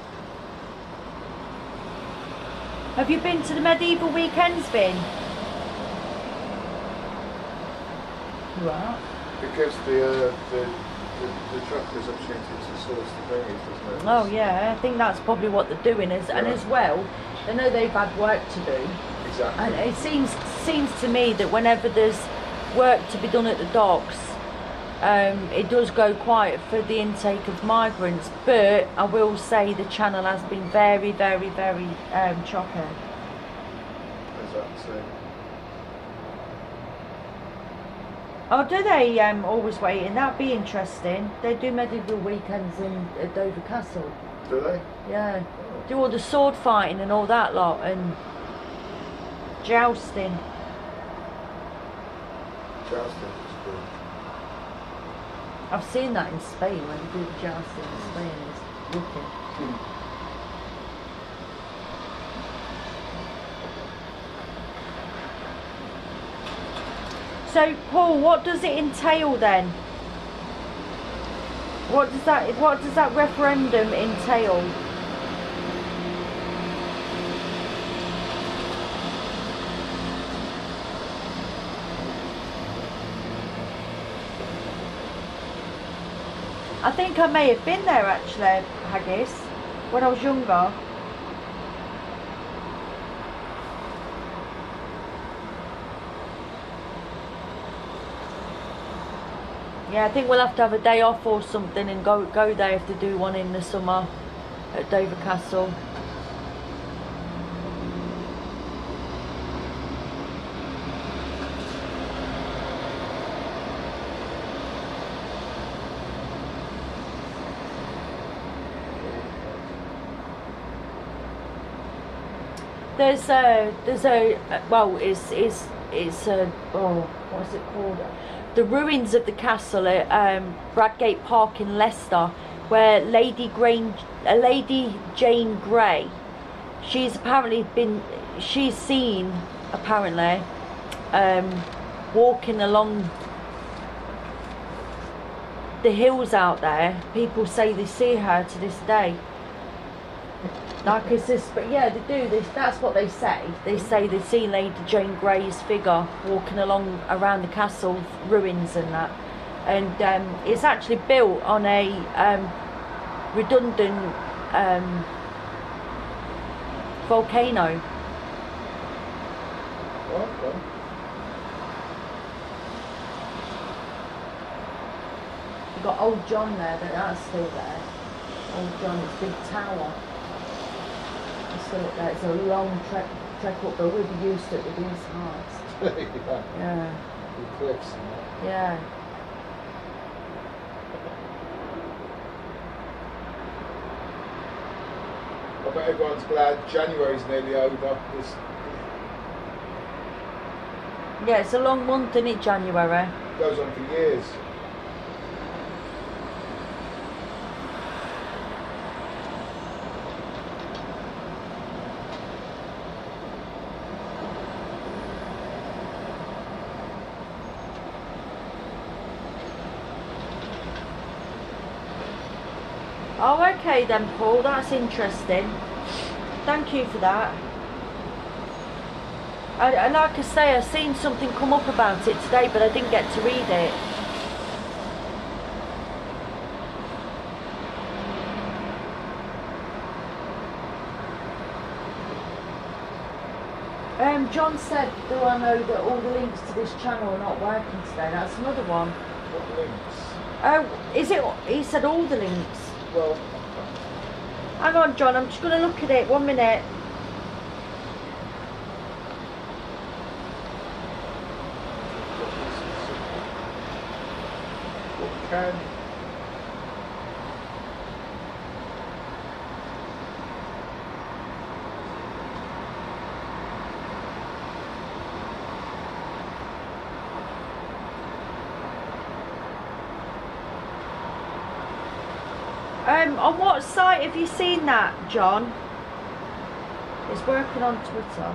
[SPEAKER 1] Have you been to the medieval weekends, Vin? You are?
[SPEAKER 3] Because the truckers have cheated to source the thingies, isn't it?
[SPEAKER 1] Oh yeah, I think that's probably what they're doing, and as well, they know they've had work to do.
[SPEAKER 3] Exactly.
[SPEAKER 1] And it seems to me that whenever there's work to be done at the docks, it does go quiet for the intake of migrants. But I will say the channel has been very, very, very choppy.
[SPEAKER 3] Exactly.
[SPEAKER 1] Oh, do they always waiting? That'd be interesting. They do medieval weekends in at Dover Castle.
[SPEAKER 3] Do they?
[SPEAKER 1] Yeah.
[SPEAKER 3] Oh.
[SPEAKER 1] Do all the sword fighting and all that lot and jousting.
[SPEAKER 3] Jousting is cool.
[SPEAKER 1] I've seen that in Spain when they do the jousting in Spain. It's wicked. So, Paul, what does it entail then? What does that referendum entail? I think I may have been there actually, Haggis, when I was younger. Yeah, I think we'll have to have a day off or something and go there if they do one in the summer at Dover Castle. There's a well, it's oh, what is it called? The ruins of the castle at Bradgate Park in Leicester, where Lady Jane Grey, she's seen apparently walking along the hills out there. People say they see her to this day. Like it's this, but yeah, they do this. That's what they say. They say they see Lady Jane Grey's figure walking along around the castle ruins and that, and it's actually built on a redundant volcano.
[SPEAKER 3] Okay.
[SPEAKER 1] You've got Old John there, but that's still there. Old John's big tower. It's a long trek up, but we'll be used to it with these hearts. Yeah.
[SPEAKER 3] The cliffs and that.
[SPEAKER 1] Yeah.
[SPEAKER 3] I bet everyone's glad January's nearly over.
[SPEAKER 1] Yeah, it's a long month, isn't it, January?
[SPEAKER 3] It goes on for years.
[SPEAKER 1] Oh, okay then, Paul. That's interesting. Thank you for that. I like I say, I've seen something come up about it today, but I didn't get to read it. John said, do I know that all the links to this channel are not working today? That's another one.
[SPEAKER 3] What links?
[SPEAKER 1] Oh, is it? He said all the links.
[SPEAKER 3] Well,
[SPEAKER 1] hang on, John, I'm just going to look at it. 1 minute.
[SPEAKER 3] what can...
[SPEAKER 1] On what site have you seen that, John? It's working on Twitter.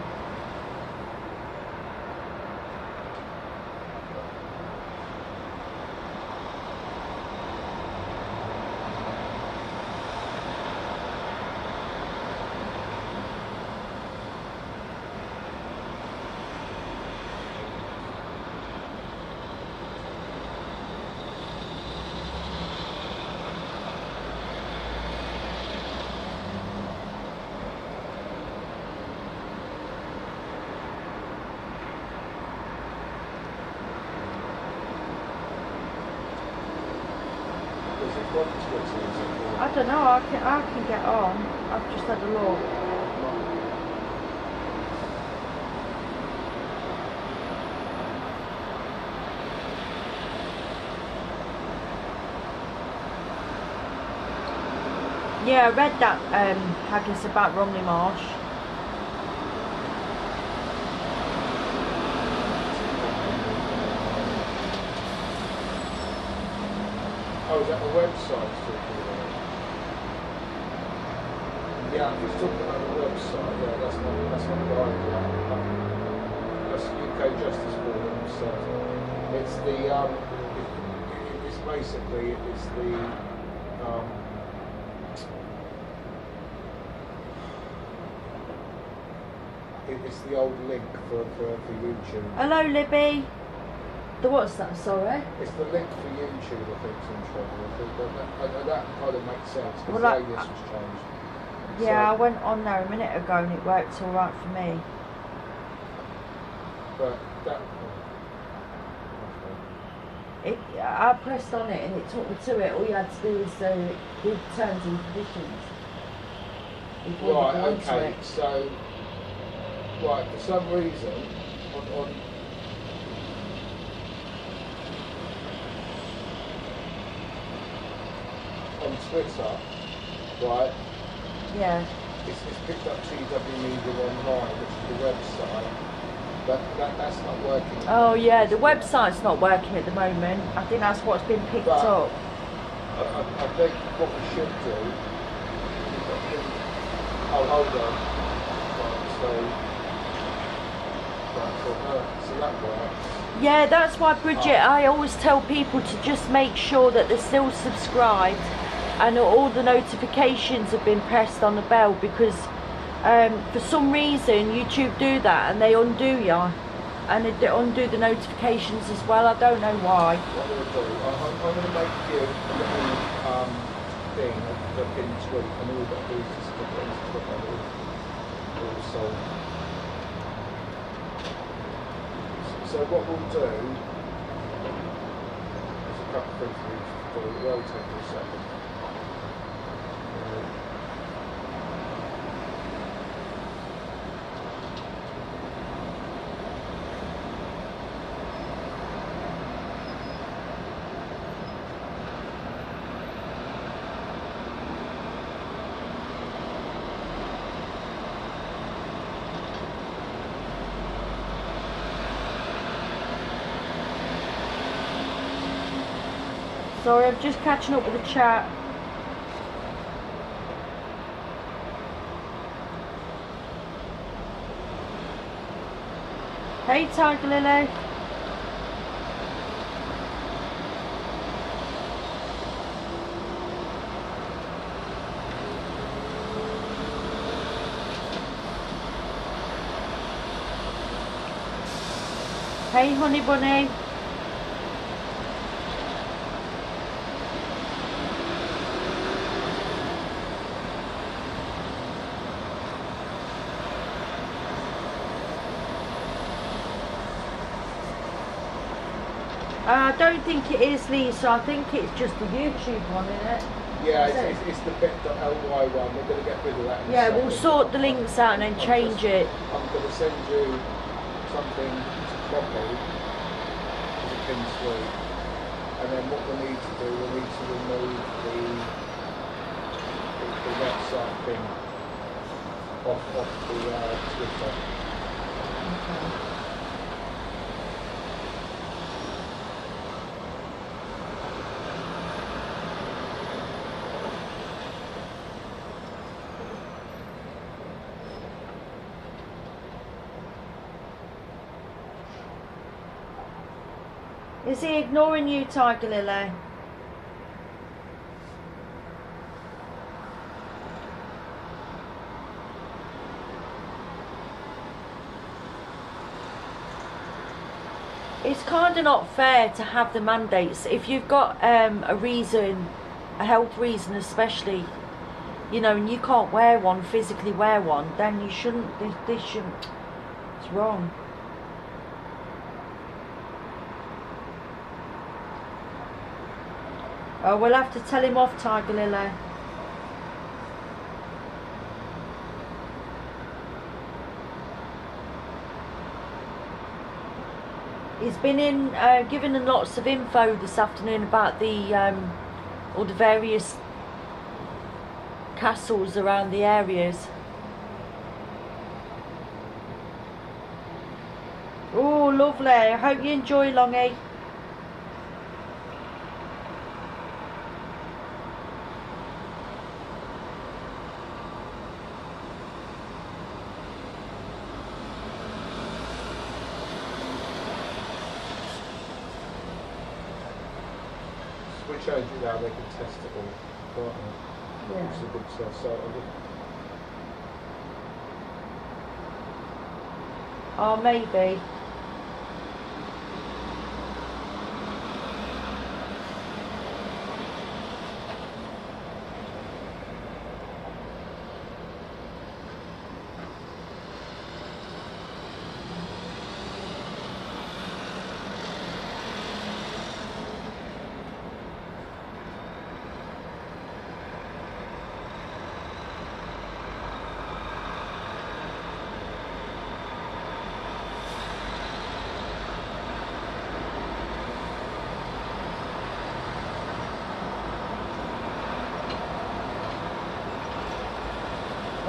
[SPEAKER 1] I don't know, I can get on. I've just had a look. Yeah, I read that haggis about Romney Marsh.
[SPEAKER 3] Oh, is that the website talking about? Yeah, I'm just talking about the website. Yeah, that's not right. Yeah. That's UK Justice Forum. So it's the it's basically it's the it's the old link for YouTube.
[SPEAKER 1] Hello, Libby. The what's that? Sorry.
[SPEAKER 3] It's the link for YouTube, I think, is in trouble. I think that kind of makes sense because
[SPEAKER 1] Well,
[SPEAKER 3] the alias was changed.
[SPEAKER 1] Yeah,
[SPEAKER 3] So,
[SPEAKER 1] I went on there a minute ago and it worked all right for me.
[SPEAKER 3] but that.
[SPEAKER 1] I pressed on it and it took me to it. All you had to do was read terms and conditions. Before you
[SPEAKER 3] Right,
[SPEAKER 1] go onto
[SPEAKER 3] okay,
[SPEAKER 1] it.
[SPEAKER 3] so, right, for some reason, on Twitter, right,
[SPEAKER 1] Yeah.
[SPEAKER 3] it's picked up TW Media Online, which is the website, but that's not working.
[SPEAKER 1] Oh yeah, the website's not working at the moment. I think that's what's been picked
[SPEAKER 3] But
[SPEAKER 1] up.
[SPEAKER 3] I think what we should do, oh, hold on, right, so that works.
[SPEAKER 1] Yeah, that's why, Bridget, I always tell people to just make sure that they're still subscribed and all the notifications have been pressed on the bell, because for some reason YouTube do that and they undo you and they undo the notifications as well. I don't know why.
[SPEAKER 3] What I'm going to do, I'm going to make you a little thing, a pinned tweet, and all you've got to do is just click on it all solved. So what we'll do, there's a couple of things we need to do, it will take a second.
[SPEAKER 1] Sorry, I'm just catching up with the chat. Hey, Tiger Lily. Hey, Honey Bunny. I don't think it is, Lisa. I think it's just the YouTube one, isn't it?
[SPEAKER 3] Yeah, it's the bit.ly one. We're going to get rid of that in a
[SPEAKER 1] Yeah,
[SPEAKER 3] second.
[SPEAKER 1] we'll sort the links out and then change it.
[SPEAKER 3] I'm going to send you something to copy as a pin tweet, and then what we need to do, we need to remove the website thing off the Twitter.
[SPEAKER 1] Okay. Is he ignoring you, Tiger Lily? It's kind of not fair to have the mandates. If you've got a reason, a health reason especially, you know, and you can't wear one, physically wear one, then you shouldn't, this shouldn't, it's wrong. Oh, we'll have to tell him off, Tiger Lily. He's been in, giving them lots of info this afternoon about the, all the various castles around the areas. Oh, lovely. I hope you enjoy, Longy.
[SPEAKER 3] We change it now, they can test it all, can't they?
[SPEAKER 1] Yeah.
[SPEAKER 3] Which is a good test. So,
[SPEAKER 1] Oh, maybe.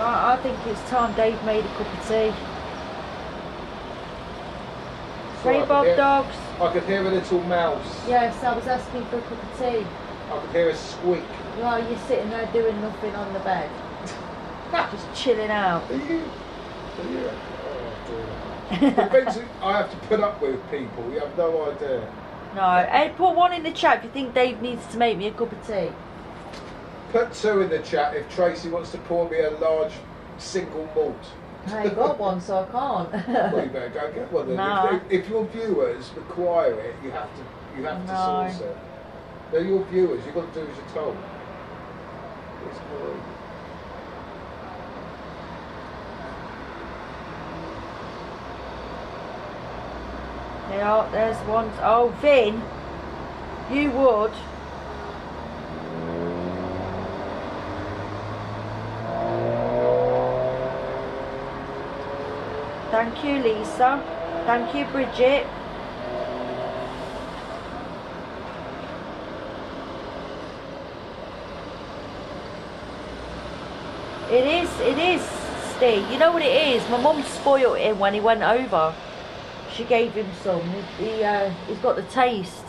[SPEAKER 1] I think it's time Dave made a cup of tea. Hey, Bob Dogs.
[SPEAKER 3] I could hear a little mouse.
[SPEAKER 1] Yes, I was asking for a cup of tea.
[SPEAKER 3] I could hear a squeak.
[SPEAKER 1] Well, you're sitting there doing nothing on the bed. Just chilling out.
[SPEAKER 3] Are you? Oh, dear. The things that I have to put up with people, you have no idea.
[SPEAKER 1] No. Hey, put one in the chat if you think Dave needs to make me a cup of tea.
[SPEAKER 3] Put 2 in the chat if Tracy wants to pour me a large single malt.
[SPEAKER 1] I ain't got one, so I can't.
[SPEAKER 3] Well, you better go get one then.
[SPEAKER 1] No.
[SPEAKER 3] If your viewers require it, you have to
[SPEAKER 1] No.
[SPEAKER 3] source it. They're your viewers. You've got to do as you're told. It's great.
[SPEAKER 1] Yeah, there's one. Oh, Vin, you would. Thank you, Lisa. Thank you, Bridget. It is, Steve. You know what it is? My mum spoiled him when he went over. She gave him some. He's got the taste.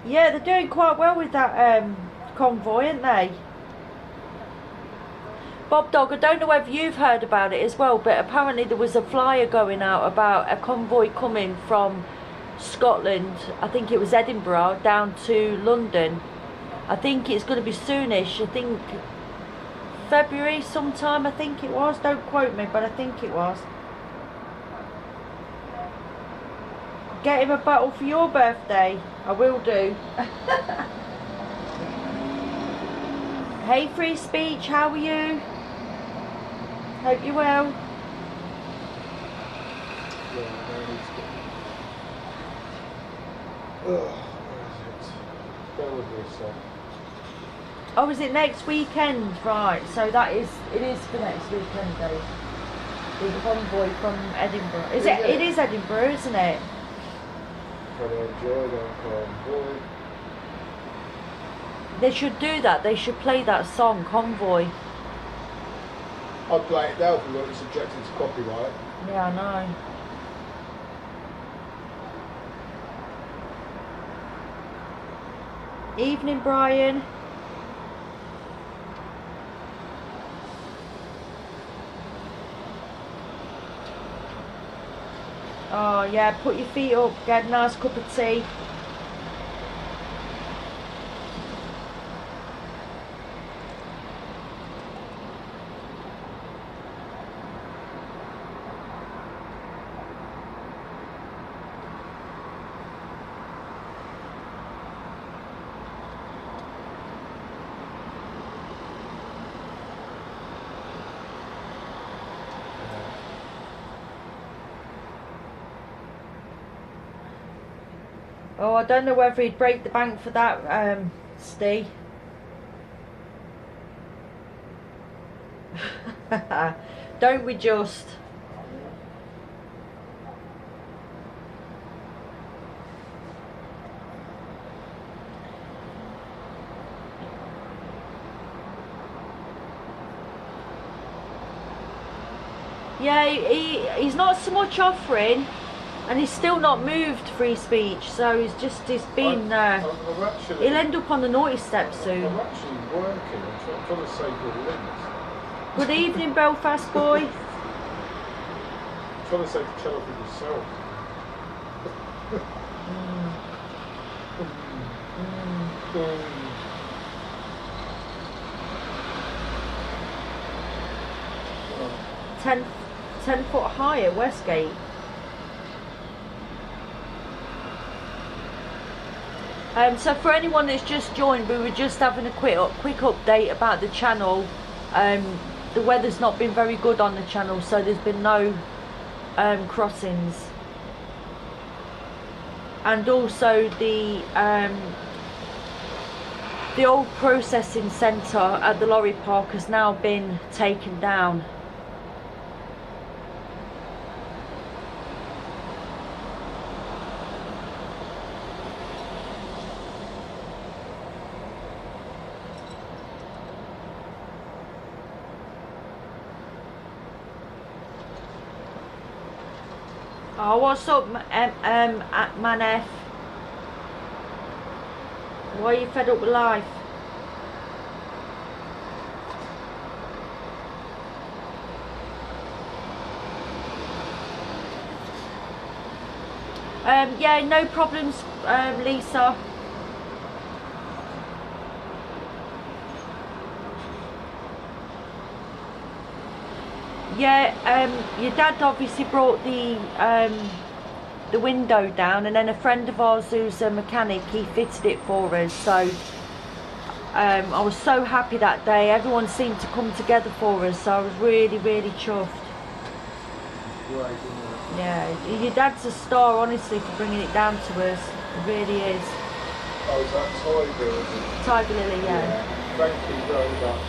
[SPEAKER 1] Yeah, they're doing quite well with that convoy, aren't they? Bob Dog, I don't know whether you've heard about it as well, but apparently there was a flyer going out about a convoy coming from Scotland, I think it was Edinburgh, down to London. I think it's going to be soonish. I think February sometime, I think it was. Don't quote me, but I think it was. Get him a bottle for your birthday. I will do. Hey, Free Speech, how are you? Hope you're well. Oh, is it next weekend? Right, so it is for next weekend, Dave. The convoy from Edinburgh. It is Edinburgh, isn't it?
[SPEAKER 3] Convoy.
[SPEAKER 1] They should do that. They should play that song, Convoy.
[SPEAKER 3] I'd play it now if we weren't subjected to copyright.
[SPEAKER 1] Yeah, I know. Evening, Brian. Oh yeah, put your feet up, get a nice cup of tea. Oh, I don't know whether he'd break the bank for that, Steve. Don't we just? Yeah, he's not so much offering, and he's still not moved free speech, so he's been he'll end up on the naughty step soon.
[SPEAKER 2] I'm actually working. I'm trying to say good links.
[SPEAKER 1] Good evening, Belfast boy.
[SPEAKER 2] I'm trying to say to tell for yourself.
[SPEAKER 1] 10 foot high at Westgate. So for anyone that's just joined, we were just having a quick update about the channel. The weather's not been very good on the channel, so there's been no crossings. And also the old processing centre at the lorry park has now been taken down. Oh, what's up, Man F? Why are you fed up with life? Yeah, no problems, Lisa. Yeah, your dad obviously brought the window down, and then a friend of ours who's a mechanic, he fitted it for us. So I was so happy that day. Everyone seemed to come together for us, so I was really, really chuffed.
[SPEAKER 2] Right,
[SPEAKER 1] yeah, your dad's a star, honestly, for bringing it down to us. It really is.
[SPEAKER 2] Oh, is that Tiger, is it?
[SPEAKER 1] Tiger Lily, yeah.
[SPEAKER 2] Thank you very much.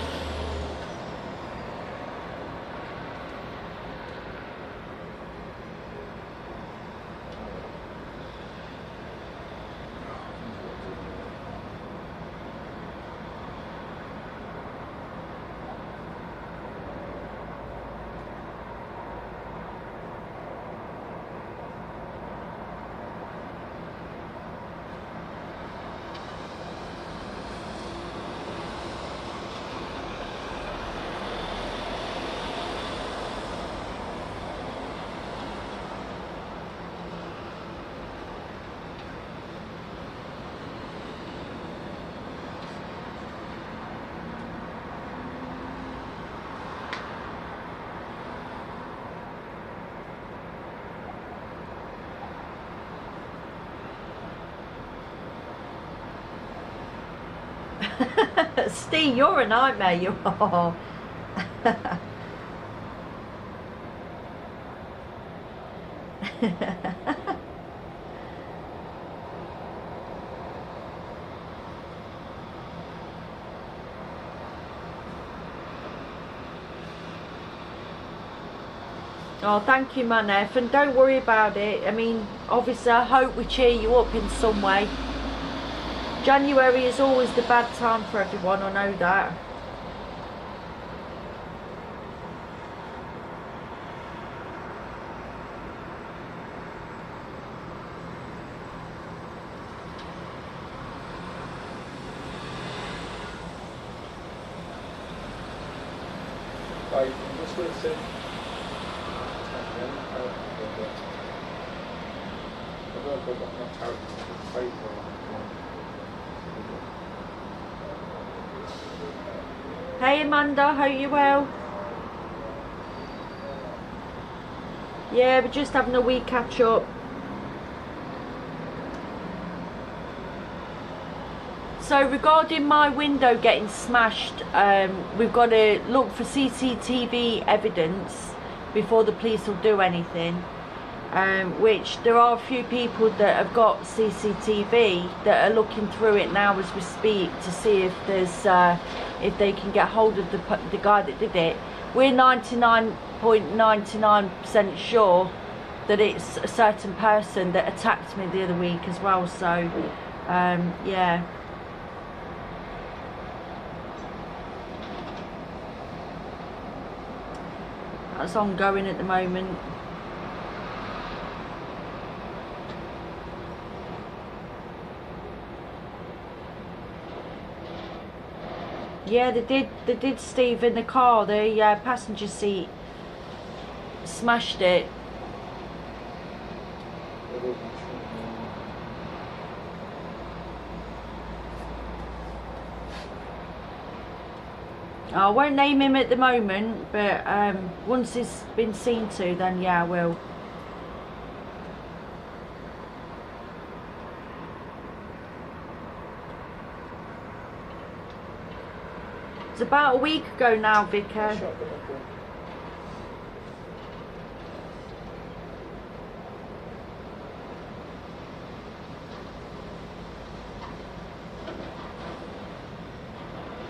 [SPEAKER 1] Steve, you're a nightmare, you are. Oh, thank you, Manef, and don't worry about it. I mean, obviously I hope we cheer you up in some way. January is always the bad time for everyone, I know that.
[SPEAKER 2] Right, I'm just going to say.
[SPEAKER 1] Hey Amanda, hope you well. Yeah, we're just having a wee catch up. So regarding my window getting smashed, we've got to look for CCTV evidence before the police will do anything. Which there are a few people that have got CCTV that are looking through it now as we speak to see if there's if they can get hold of the guy that did it. We're 99.99% sure that it's a certain person that attacked me the other week as well. So yeah. That's ongoing at the moment. Yeah, they did, Steve, in the car. The passenger seat smashed it. I won't name him at the moment, but once it's been seen to, then yeah, I will. It's about a week ago now, Vicar.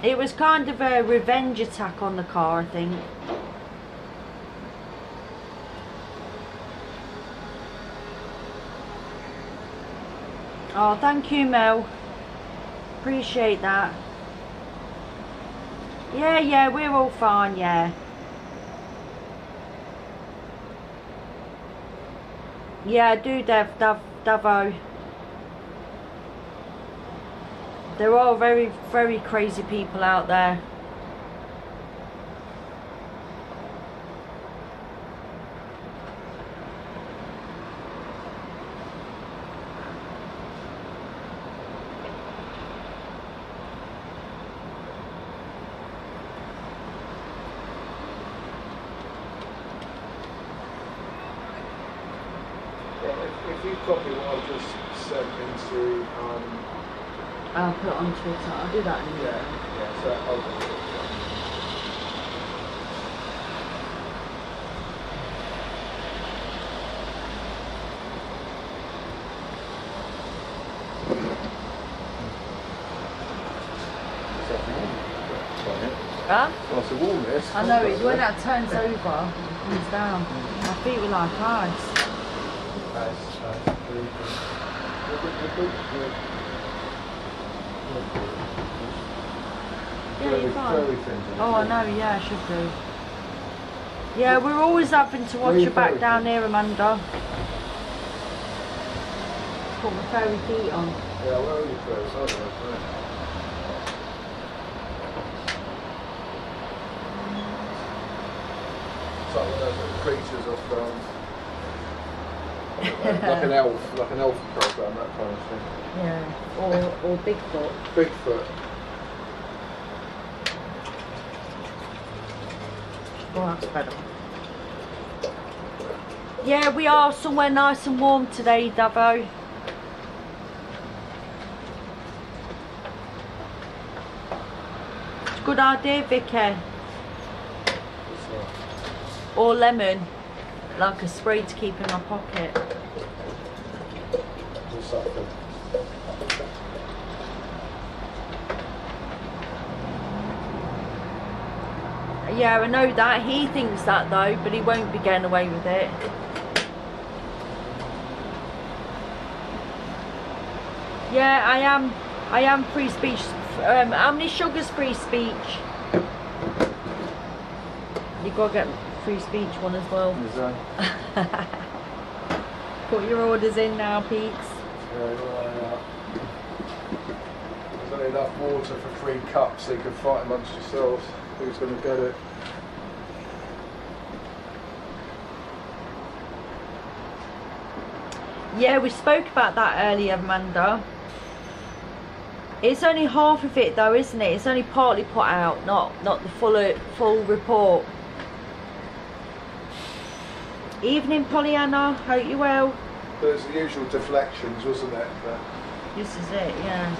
[SPEAKER 1] It was kind of a revenge attack on the car, I think. Oh, thank you, Mel. Appreciate that. Yeah, we're all fine, yeah. Yeah, I do, Davo. There are very, very crazy people out there.
[SPEAKER 3] If you copy what I've just sent into,
[SPEAKER 1] I'll put it on Twitter. I'll do that in a minute.
[SPEAKER 3] yeah, so I'll do it.
[SPEAKER 1] Huh?
[SPEAKER 3] Nice and warm this.
[SPEAKER 1] I know, it's when that turns over, it comes down. My feet were like ice. Yeah, you're fine. Oh, I know, yeah, I should do. Yeah, we're always having to watch your back down here, Amanda. Put my fairy feet on.
[SPEAKER 3] Yeah, where are you first? I don't know. It's like one of those little creatures off like an elf program, that kind of thing.
[SPEAKER 1] Yeah, or Bigfoot.
[SPEAKER 3] Bigfoot.
[SPEAKER 1] Oh, that's better. Yeah, we are somewhere nice and warm today, Davo. It's a good idea, Vicky. Or lemon, like a spray to keep in my pocket. Yeah, I know that. He thinks that though, but he won't be getting away with it. Yeah, I am free speech. How many sugars free speech? You gotta get free speech one as well. Put your orders in now, Pete's.
[SPEAKER 3] There's only enough water for 3 cups so you can fight amongst yourselves. Who's going to get it?
[SPEAKER 1] Yeah, we spoke about that earlier, Amanda. It's only half of it though, isn't it? It's only partly put out, not the full report. Evening, Pollyanna. Hope you well.
[SPEAKER 3] There's the usual deflections, wasn't it?
[SPEAKER 1] This is it, yeah.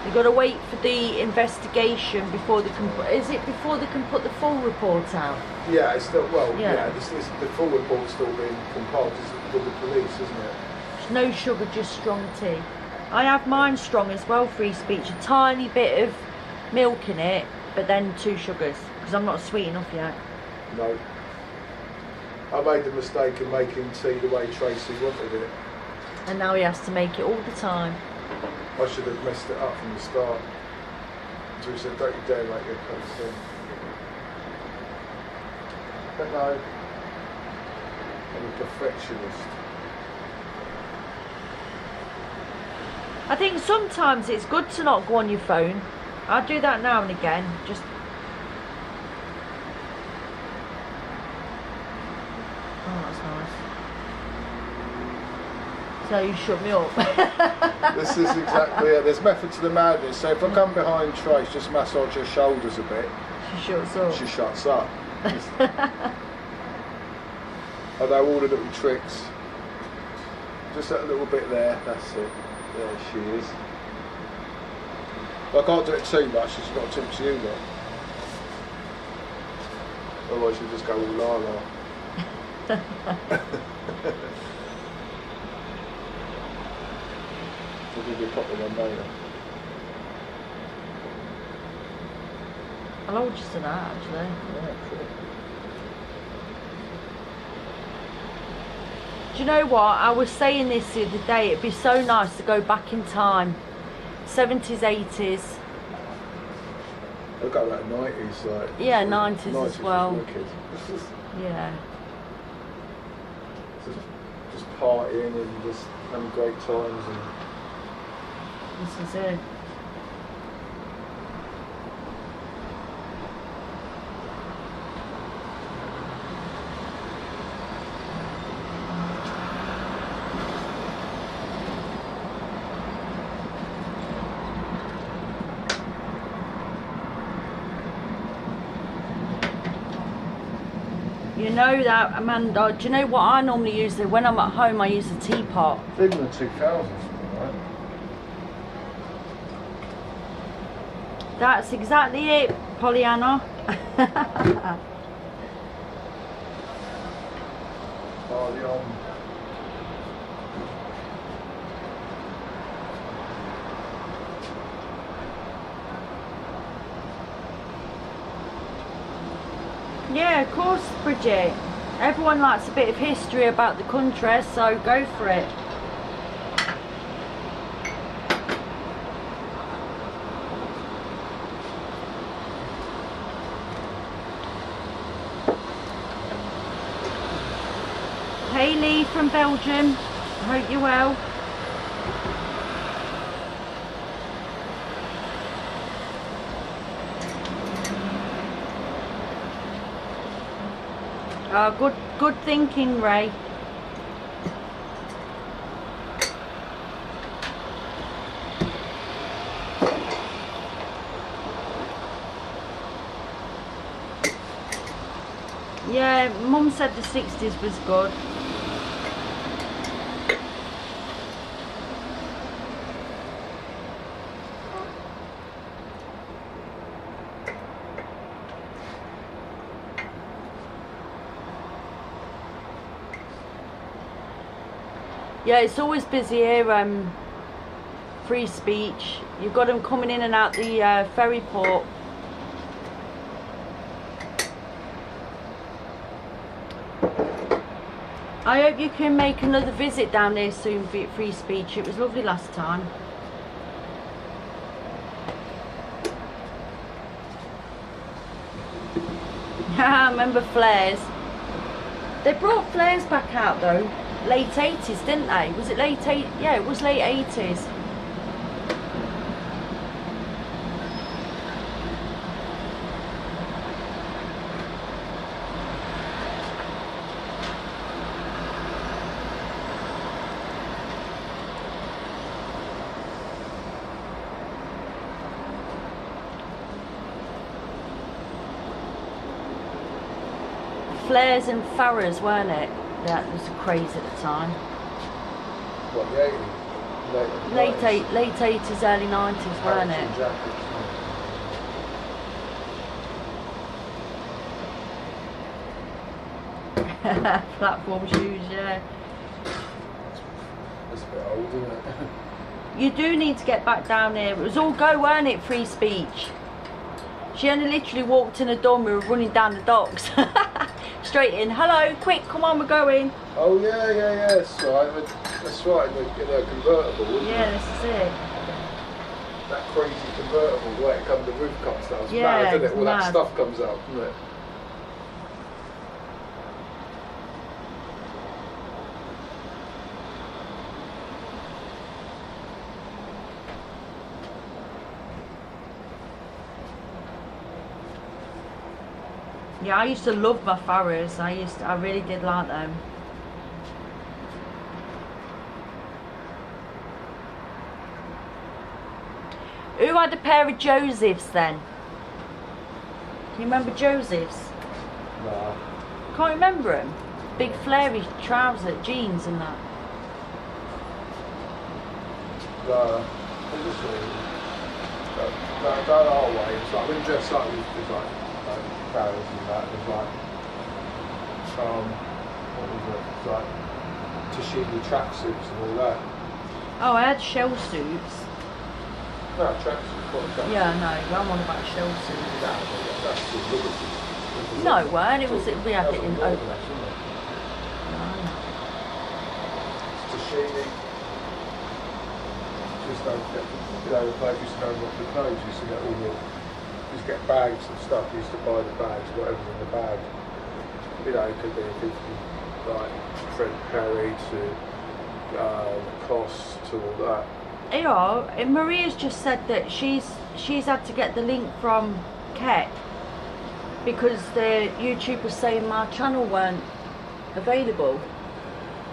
[SPEAKER 1] You've got to wait for the investigation before they can. Is it before they can put the full report out?
[SPEAKER 3] Yeah, it's still the full report's still being compiled with the police, isn't it?
[SPEAKER 1] No sugar, just strong tea. I have mine strong as well, free speech. A tiny bit of milk in it, but then 2 sugars because I'm not sweet enough yet.
[SPEAKER 3] No. I made the mistake of making tea the way Tracy wanted it.
[SPEAKER 1] And now he has to make it all the time.
[SPEAKER 3] I should have messed it up from the start. So we said, don't you dare make your cup of tea. But no, I'm a perfectionist.
[SPEAKER 1] I think sometimes it's good to not go on your phone. I do that now and again. Just oh, that's nice. So you shut me up.
[SPEAKER 3] This is exactly it. There's method to the madness. So if I come behind Trace, just massage her shoulders a bit.
[SPEAKER 1] She shuts up.
[SPEAKER 3] She shuts up. I know all the little tricks. Just that little bit there. That's it. There she is. But I can't do it too much. She's got to talk to you lot. Otherwise she'll just go all la la. So give you a pop with one later.
[SPEAKER 1] I'll hold you to that actually.
[SPEAKER 3] Yeah, cool.
[SPEAKER 1] Do you know what? I was saying this the other day. It'd be so nice to go back in time. 70s, 80s.
[SPEAKER 3] I've got that 90s, like.
[SPEAKER 1] Yeah, 90s as well.
[SPEAKER 3] Was wicked.
[SPEAKER 1] Yeah.
[SPEAKER 3] Just partying and just having great times. And
[SPEAKER 1] This is it. You know that, Amanda, do you know what I normally use? When I'm at home, I use a teapot.
[SPEAKER 3] even the 2000s, right?
[SPEAKER 1] That's exactly it, Pollyanna.
[SPEAKER 3] Party on.
[SPEAKER 1] Yeah, of course, Bridget. Everyone likes a bit of history about the country, so go for it. Hayley from Belgium, I hope you're well. Good thinking, Ray. Yeah, Mum said the 60s was good. Yeah, it's always busy here, free speech. You've got them coming in and out the ferry port. I hope you can make another visit down there soon for free speech. It was lovely last time. I remember flares. They brought flares back out though. Late 80s, didn't they? Was it late 80s? Yeah, it was late 80s. Flares and Farrahs, weren't it? That was crazy at the time.
[SPEAKER 3] What, the 80s?
[SPEAKER 1] Late 80s, early 90s, weren't it? Platform shoes, yeah.
[SPEAKER 3] It's a bit old, isn't it?
[SPEAKER 1] You do need to get back down there. It was all go, weren't it? Free speech. She only literally walked in the door and we were running down the docks. Straight in. Hello, quick, come on, we're going.
[SPEAKER 3] Oh yeah, that's right. That's right, in the convertible, wasn't
[SPEAKER 1] Yeah,
[SPEAKER 3] it?
[SPEAKER 1] this is it.
[SPEAKER 3] That crazy convertible, the way it comes, the roof comes down. It's
[SPEAKER 1] Yeah,
[SPEAKER 3] mad, isn't it?
[SPEAKER 1] it's
[SPEAKER 3] All
[SPEAKER 1] mad.
[SPEAKER 3] that stuff comes out, isn't it?
[SPEAKER 1] Yeah, I used to love my Farahs. I really did like them. Who had a pair of Josephs then? Can you remember Josephs?
[SPEAKER 2] No.
[SPEAKER 1] Can't remember them. Big flary trouser, jeans and that.
[SPEAKER 2] No. Don't always. Like when you dress up with like flowers and that, there's like what was it? It's like Tashigi tracksuits and all that.
[SPEAKER 1] Oh, I had shell suits.
[SPEAKER 2] No, tracksuits. What a tracksuit.
[SPEAKER 1] Yeah, no, I'm on about shell suits.
[SPEAKER 2] That's the Liberty.
[SPEAKER 1] No, it weren't. It was, we had it in
[SPEAKER 2] That's
[SPEAKER 1] open.
[SPEAKER 2] isn't it?
[SPEAKER 1] No.
[SPEAKER 2] It's Tashigi. Just don't get, you know, the place used to go off the clothes, used to get all the, used to get bags and stuff, used to buy the bags, whatever's in the bag. You know, it could be a 50, like Fred Perry to Cost to all that.
[SPEAKER 1] You know, and Maria's just said that she's had to get the link from Keck because the YouTube was saying my channel weren't available.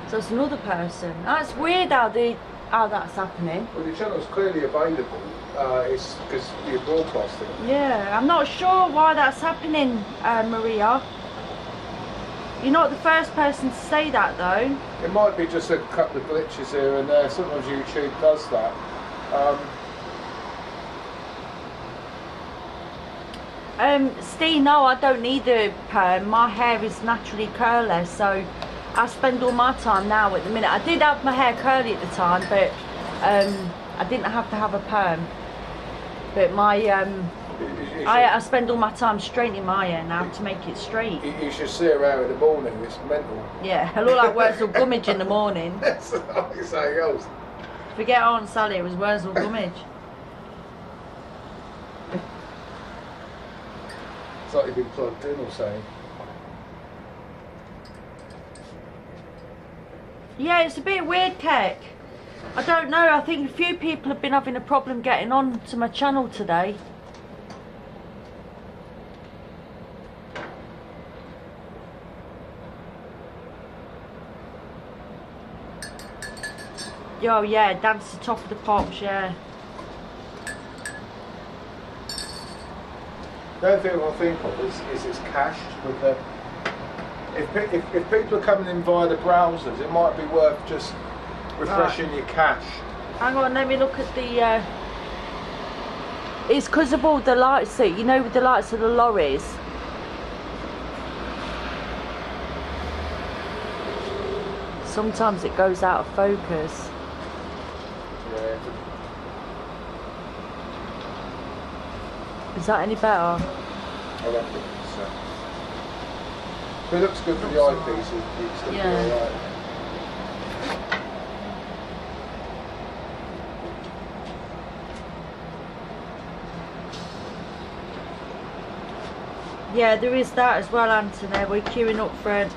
[SPEAKER 1] So it's another person. That's weird how that's happening.
[SPEAKER 2] Well, the channel's clearly available. It's because you're broadcasting.
[SPEAKER 1] Yeah, I'm not sure why that's happening, Maria. You're not the first person to say that though.
[SPEAKER 2] It might be just a couple of glitches here and there. Sometimes YouTube does that.
[SPEAKER 1] Steve, no, I don't need a perm. My hair is naturally curly, so I spend all my time now at the minute. I did have my hair curly at the time, but I didn't have to have a perm. But my I spend all my time straightening my hair now to make it straight.
[SPEAKER 2] You should see her out in the morning. It's mental.
[SPEAKER 1] Yeah, I look like Wurzel Gummidge in the morning.
[SPEAKER 2] That's like something else.
[SPEAKER 1] Forget Aunt Sally, it was Wurzel Gummidge.
[SPEAKER 2] It's like you've been plugged in or something.
[SPEAKER 1] Yeah, it's a bit weird, Keck. I don't know, I think a few people have been having a problem getting on to my channel today. Oh yeah, dance the top of the pops, yeah.
[SPEAKER 2] The only thing I think of is it's cached with the. If people are coming in via the browsers, it might be worth just refreshing your cache.
[SPEAKER 1] Hang on, let me look at the. It's because of all the lights that you know, with the lights of the lorries. Sometimes it goes out of focus.
[SPEAKER 2] Yeah.
[SPEAKER 1] Is that any better?
[SPEAKER 2] I reckon so. If it looks good for the eyepiece, it's going to be alright.
[SPEAKER 1] Yeah, there is that as well, Anthony. We're queuing up for an.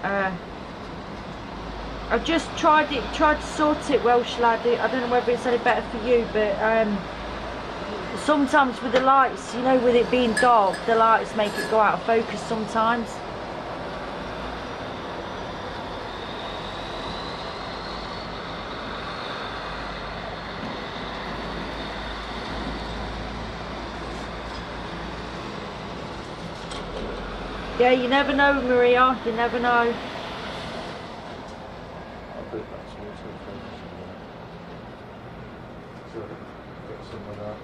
[SPEAKER 1] I've just tried to sort it, Welsh lad. I don't know whether it's any better for you, but sometimes with the lights, you know, with it being dark, the lights make it go out of focus sometimes. Yeah, you never know, Maria, you never know.
[SPEAKER 2] I'll put it back towards the focus so get some of that.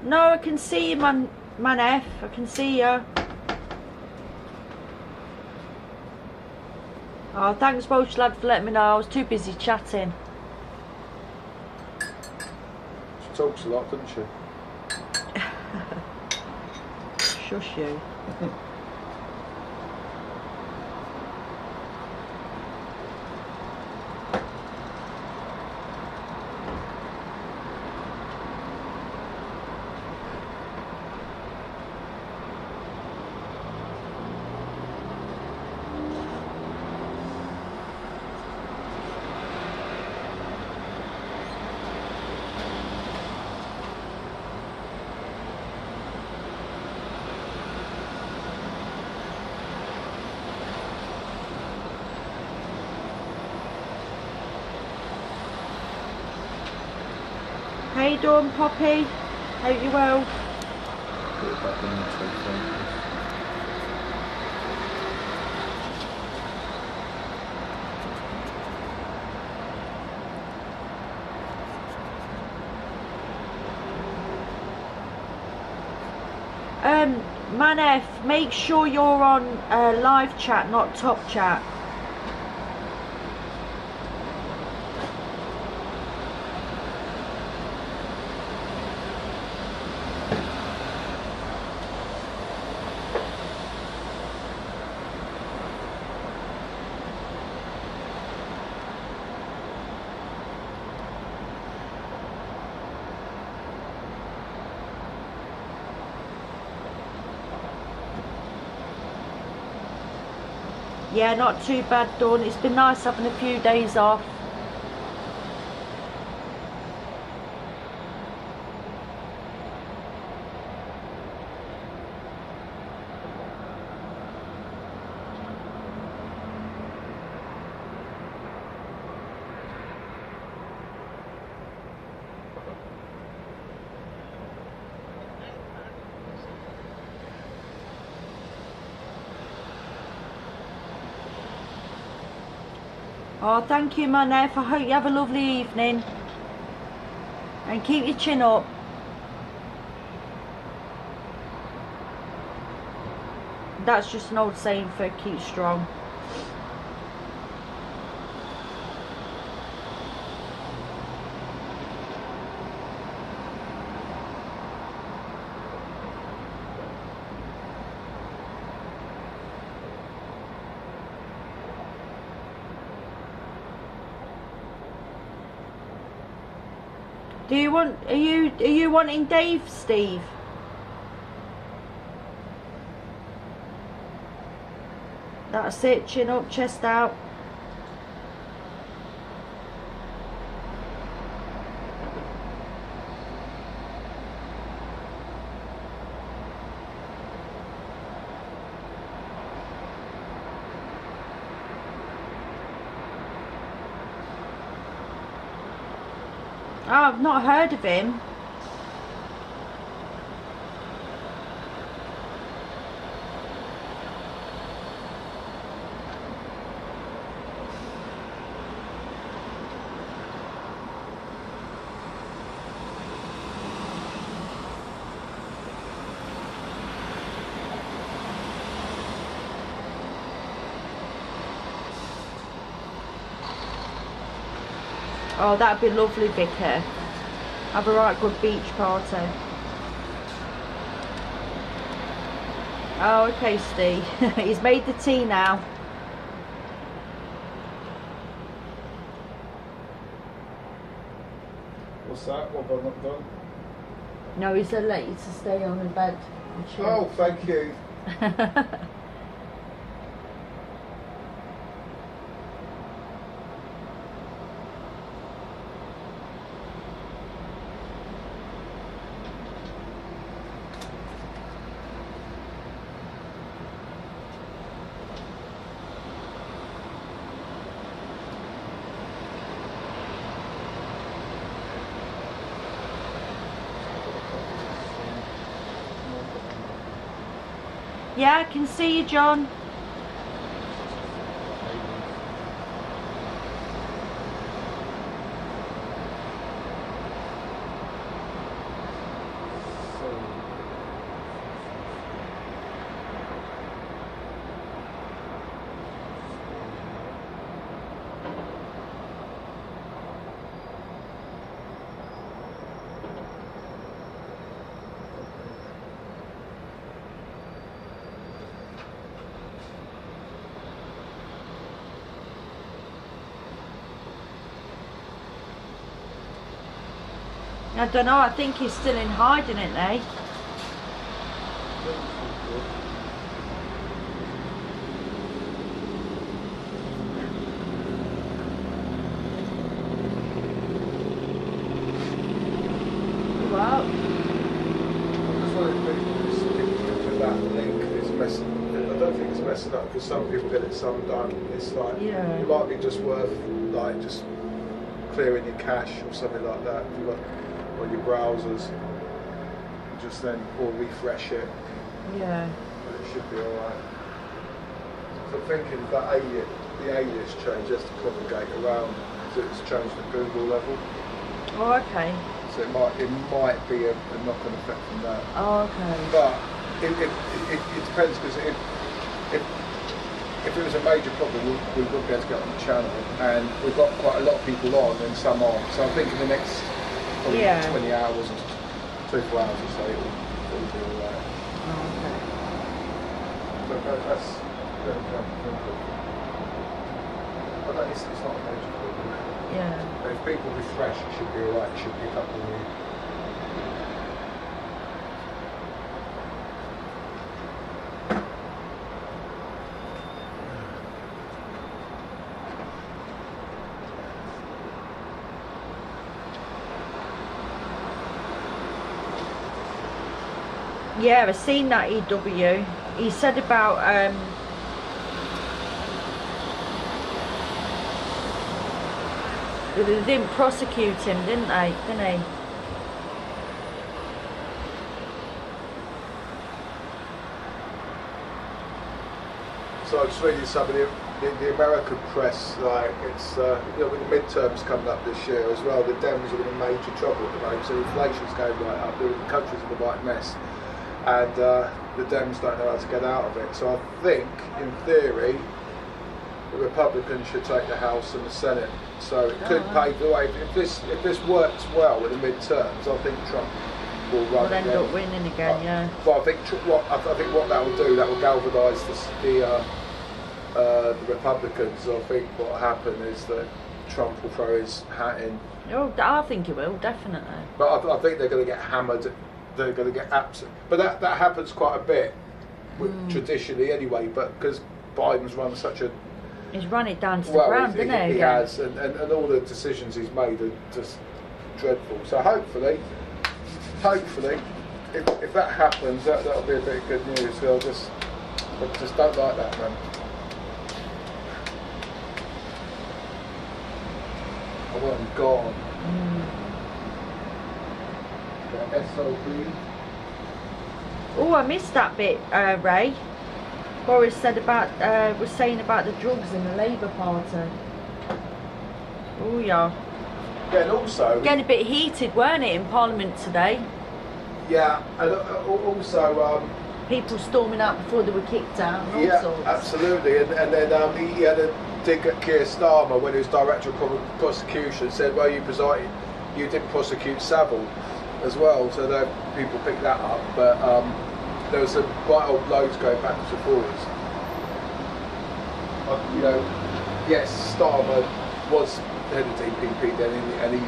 [SPEAKER 1] No, I can see you, man F. I can see you. Oh, thanks, Welsh lad, for letting me know. I was too busy chatting.
[SPEAKER 2] She talks a lot, doesn't she?
[SPEAKER 1] Shush you. How you doing, Poppy? Hope you're well.
[SPEAKER 2] Put it back in the telephone.
[SPEAKER 1] Manef, make sure you're on live chat, not top chat. Yeah, not too bad, Dawn. It's been nice having a few days off. Oh, thank you, Manef. I hope you have a lovely evening. And keep your chin up. That's just an old saying for keep strong. Do you want? Are you wanting Dave, Steve? That's it. Chin up, chest out. Oh, I've not heard of him. Oh, that'd be lovely, Vicky. Have a right good beach party. Oh, okay, Steve. He's made the tea now.
[SPEAKER 3] What's that? What have I not done?
[SPEAKER 1] No, he said let you to stay on the bed and chill.
[SPEAKER 3] Oh, thank you.
[SPEAKER 1] Yeah, I can see you, John. I don't know, I think he's still in hiding, isn't he? Well,
[SPEAKER 3] I just wanted to stick to that link. It's messing. I don't think it's messing up because some people get it, some don't. It's like it might be just worth like just clearing your cache or something like that. If you want on your browsers. Just then, or refresh it.
[SPEAKER 1] Yeah.
[SPEAKER 3] But it should be alright. So I'm thinking that the alias change has to propagate around, so it's changed at Google level.
[SPEAKER 1] Oh, okay.
[SPEAKER 3] So it might be a knock-on effect from that.
[SPEAKER 1] Oh, okay.
[SPEAKER 3] But it depends, because if it was a major problem, we wouldn't be able to get on the channel, and we've got quite a lot of people on and some aren't. So I'm thinking the next probably 20 hours or 24 hours or so, it'll be alright.
[SPEAKER 1] Oh, okay.
[SPEAKER 3] But that's but it's not a major problem.
[SPEAKER 1] Yeah.
[SPEAKER 3] But if people refresh, it should be alright. It should pick up the new.
[SPEAKER 1] Yeah, I've seen that EW. He said about they didn't prosecute him, didn't they? Didn't he?
[SPEAKER 3] So I was reading some of the American press, like it's with the midterms coming up this year as well, the Dems are in major trouble at the moment. So inflation's going right up, the country's in the right mess, and the Dems don't know how to get out of it. So I think, in theory, the Republicans should take the House and the Senate. So it could pave the way. If this works well with the midterms, I think Trump will run
[SPEAKER 1] We'll end
[SPEAKER 3] again.
[SPEAKER 1] up winning again, yeah.
[SPEAKER 3] But I think what that will do, that will galvanise the Republicans. I think what will happen is that Trump will throw his hat in.
[SPEAKER 1] Oh, I think it will, definitely.
[SPEAKER 3] But I think they're going to get hammered. They're going to get absent. But that happens quite a bit, traditionally anyway. But because Biden's run such a
[SPEAKER 1] He's run it down to the ground,
[SPEAKER 3] he,
[SPEAKER 1] didn't he?
[SPEAKER 3] He has, and all the decisions he's made are just dreadful. So hopefully, if that happens, that'll be a bit of good news. So I just don't like that, man. I want him gone. The SOB.
[SPEAKER 1] Oh, I missed that bit, Ray. Boris said about was saying about the drugs in the Labour Party. Oh yeah.
[SPEAKER 3] Yeah, and also
[SPEAKER 1] Getting a bit heated, weren't it, in Parliament today?
[SPEAKER 3] yeah, and also
[SPEAKER 1] People storming out before they were kicked out and all sorts.
[SPEAKER 3] absolutely. And then he had a dig at Keir Starmer when he was Director of Prosecution. Said, well, you didn't prosecute Savile as well. So that people picked that up, but there was some quite old loads going backwards and forwards. Yes, Starmer was head of DPP then, and he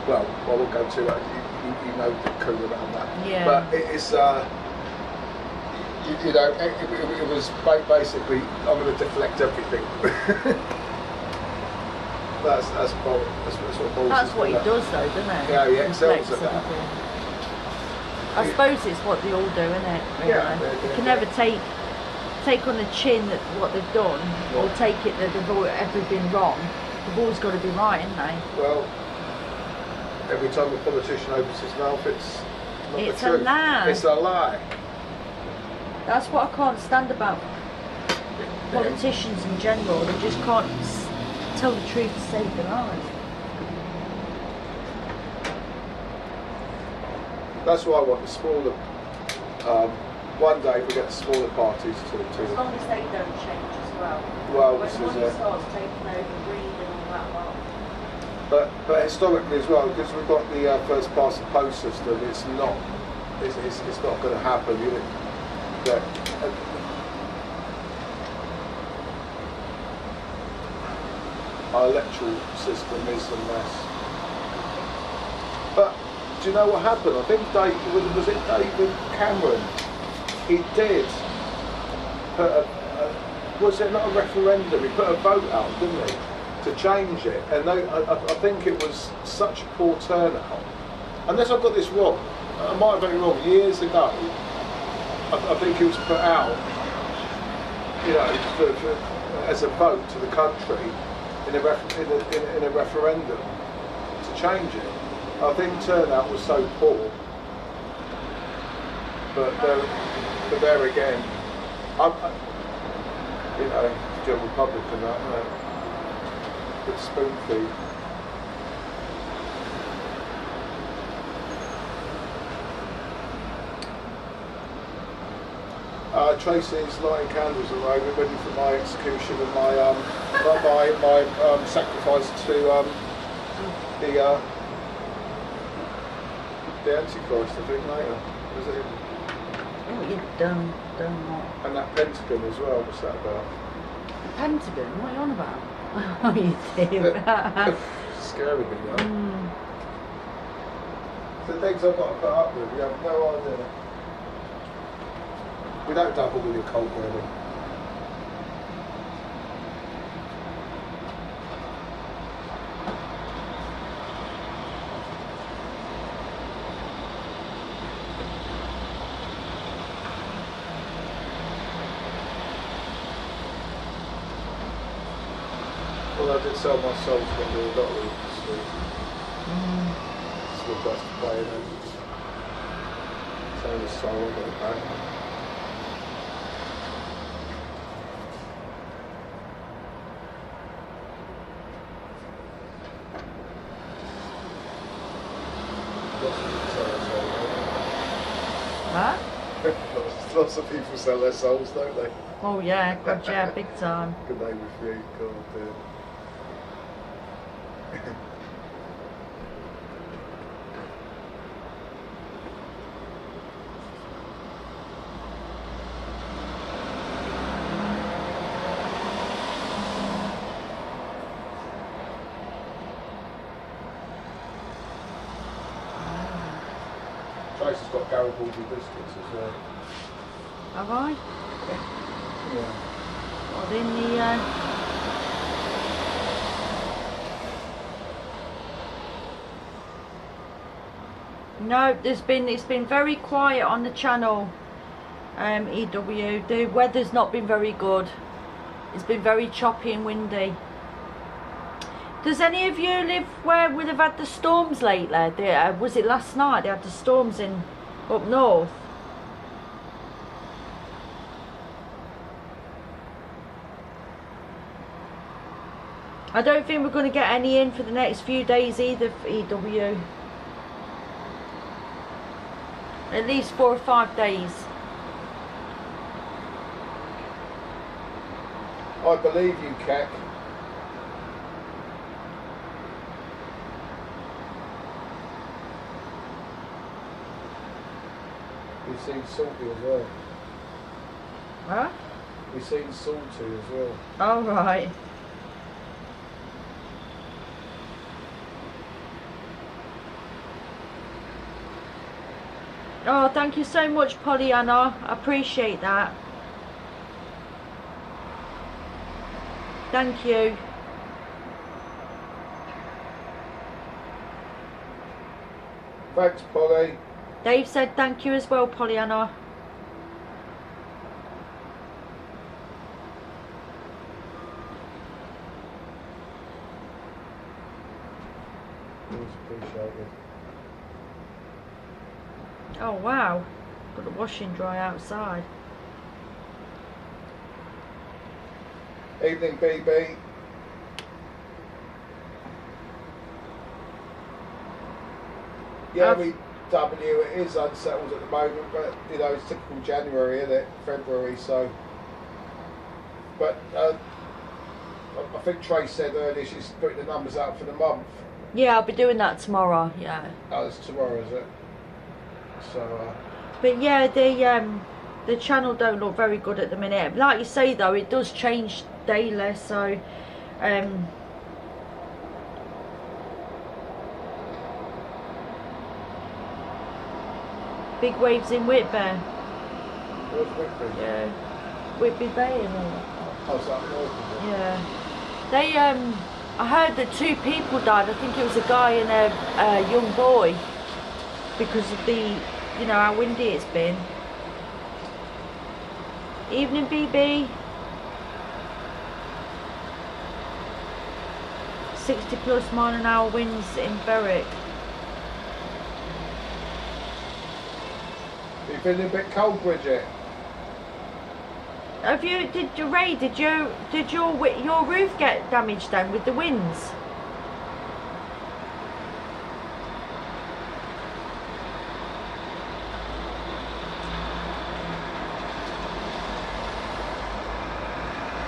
[SPEAKER 3] well, I won't go too much. You know the coup around that.
[SPEAKER 1] Yeah.
[SPEAKER 3] But it's it was basically, I'm going to deflect everything. that's what Boris
[SPEAKER 1] That's what he does, though, doesn't it?
[SPEAKER 3] Yeah, he excels
[SPEAKER 1] Reflects
[SPEAKER 3] at that.
[SPEAKER 1] everything. I suppose it's what they all do, isn't it? Really?
[SPEAKER 3] Yeah,
[SPEAKER 1] You can never take on the chin that what they've done, or take it that they've all ever been wrong. They've always got to be right, haven't they?
[SPEAKER 3] Well, every time a politician opens his mouth, it's not
[SPEAKER 1] It's
[SPEAKER 3] the
[SPEAKER 1] a
[SPEAKER 3] truth.
[SPEAKER 1] lie.
[SPEAKER 3] It's a lie.
[SPEAKER 1] That's what I can't stand about politicians in general. They just can't tell the truth to save their lives.
[SPEAKER 3] That's why I want the smaller. One day we get the smaller parties to.
[SPEAKER 1] As long as they don't change as well.
[SPEAKER 3] Well,
[SPEAKER 1] When
[SPEAKER 3] this
[SPEAKER 1] money
[SPEAKER 3] is
[SPEAKER 1] starts taking over greed and all that lot.
[SPEAKER 3] But historically as well, because we've got the first past the post system, it's not going to happen. Our electoral system is a mess. But do you know what happened? I think was it David Cameron? He did put was it not a referendum? He put a vote out, didn't he, to change it? And I think it was such a poor turnout. Unless I've got this wrong, I might have got it wrong. Years ago, I think it was put out, as a vote to the country in a referendum to change it. I think turnout was so poor. But there again, you know, German public and that, isn't it? Good spoon feed. Tracy's lighting candles at the moment, ready for my execution and my sacrifice to the Antichrist, I think, later. Was it?
[SPEAKER 1] Oh, you done what?
[SPEAKER 3] And that pentagon as well. What's that about?
[SPEAKER 1] The Pentagon? What are you on about? Oh, you do.
[SPEAKER 3] Scary, you know. The things I've got to put up with, you have no idea. We don't dabble with your cult, really. Well, I did sell my soul from the lottery this week. It's the best to play, isn't it? Sell the soul, I got it back.
[SPEAKER 1] Huh?
[SPEAKER 3] Lots of people sell their souls, don't they?
[SPEAKER 1] Oh yeah, God yeah, big time.
[SPEAKER 3] Could they refuse? God dear. Tracy's got Garibaldi biscuits as well.
[SPEAKER 1] Have I?
[SPEAKER 3] Yeah.
[SPEAKER 1] What in the No, it's been very quiet on the channel. EW. The weather's not been very good. It's been very choppy and windy. Does any of you live where would have had the storms lately? Was it last night they had the storms in up north? I don't think we're going to get any in for the next few days either for EW. At least 4 or 5 days.
[SPEAKER 3] I believe you, Keck. We've seen Salty as well.
[SPEAKER 1] Huh?
[SPEAKER 3] We've seen Salty as well.
[SPEAKER 1] All right. Oh, thank you so much, Pollyanna. I appreciate that. Thank you.
[SPEAKER 3] Thanks, Polly.
[SPEAKER 1] Dave said thank you as well, Pollyanna.
[SPEAKER 3] Always appreciated.
[SPEAKER 1] Oh wow, got the washing dry outside.
[SPEAKER 3] Evening, BB. Yeah, it is unsettled at the moment, but you know it's typical January, isn't it? February, so. But I think Trace said earlier she's putting the numbers out for the month.
[SPEAKER 1] Yeah, I'll be doing that tomorrow. Yeah.
[SPEAKER 3] Oh, it's tomorrow, is it? So.
[SPEAKER 1] But yeah, the channel don't look very good at the minute. Like you say though, it does change daily, so big waves in Whitby.
[SPEAKER 3] Where's Whitby?
[SPEAKER 1] Yeah, Whitby Bay and all that.
[SPEAKER 3] Oh, it's up north, is it?
[SPEAKER 1] Yeah, they I heard that 2 people died. I think it was a guy and a young boy because of the, you know, how windy it's been. Evening, BB. 60+ mile an hour winds in Berwick.
[SPEAKER 3] Feeling a bit cold, Bridget?
[SPEAKER 1] Did your roof get damaged then with the winds?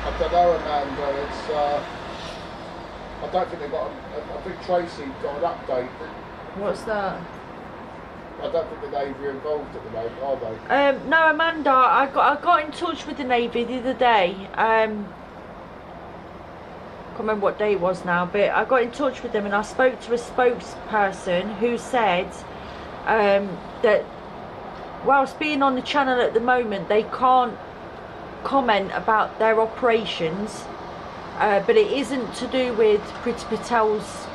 [SPEAKER 3] I don't know, Amanda. It's I don't think they've got. I think Tracy got an update.
[SPEAKER 1] What's that?
[SPEAKER 3] I don't think the Navy are involved at the moment, are they?
[SPEAKER 1] No, Amanda. I got in touch with the Navy the other day. Can't remember what day it was now, but I got in touch with them and I spoke to a spokesperson who said that whilst being on the channel at the moment, they can't comment about their operations, but it isn't to do with Priti Patel's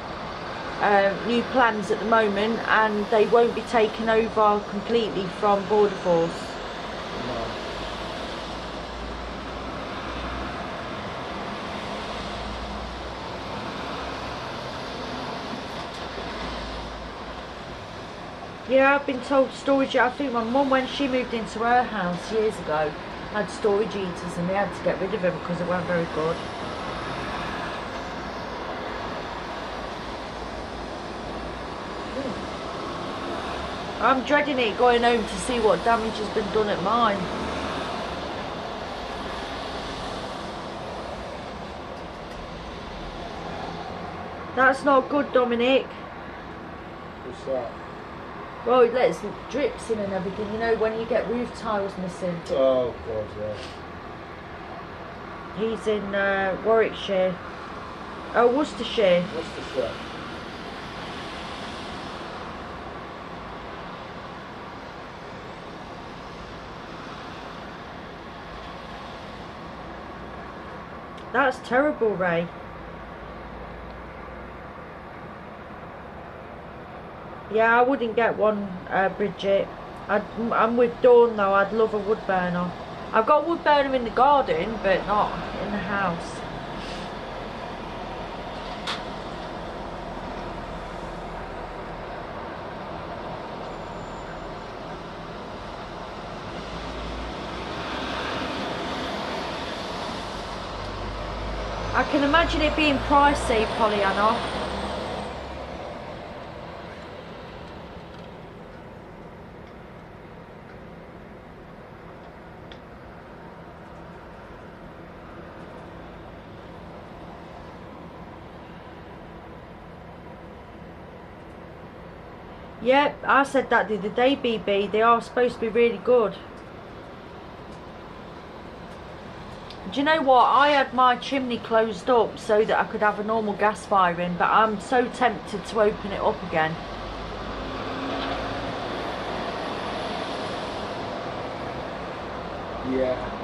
[SPEAKER 1] new plans at the moment, and they won't be taken over completely from Border Force.
[SPEAKER 3] No.
[SPEAKER 1] Yeah, I've been told storage. I think my mum, when she moved into her house years ago, had storage heaters and they had to get rid of them because they weren't very good. I'm dreading it, going home to see what damage has been done at mine. That's not good, Dominic.
[SPEAKER 3] What's that?
[SPEAKER 1] Well, it lets drips in and everything, you know, when you get roof tiles missing.
[SPEAKER 3] Oh God, yeah.
[SPEAKER 1] He's in Warwickshire. Oh, Worcestershire.
[SPEAKER 3] Worcestershire.
[SPEAKER 1] That's terrible, Ray. Yeah, I wouldn't get one, Bridget. I'm with Dawn though, I'd love a wood burner. I've got a wood burner in the garden, but not in the house. I can imagine it being pricey, Pollyanna. Yep, I said that the other day, BB. They are supposed to be really good. Do you know what? I had my chimney closed up so that I could have a normal gas firing, but I'm so tempted to open it up again.
[SPEAKER 3] Yeah.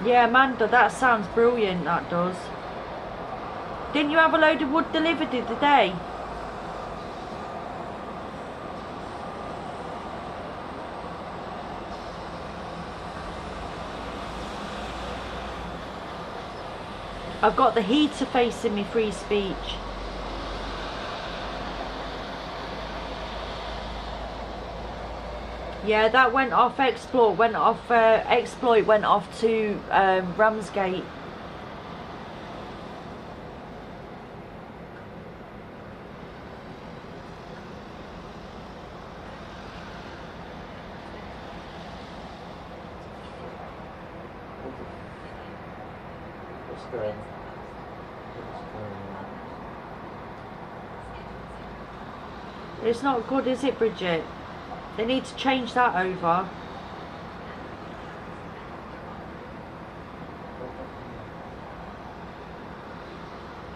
[SPEAKER 1] Yeah, Amanda, that sounds brilliant, that does. Didn't you have a load of wood delivered the other day? I've got the heater facing me, free speech. Yeah, that went off exploit, went off to Ramsgate.
[SPEAKER 3] What's going on?
[SPEAKER 1] It's not good, is it, Bridget? They need to change that over.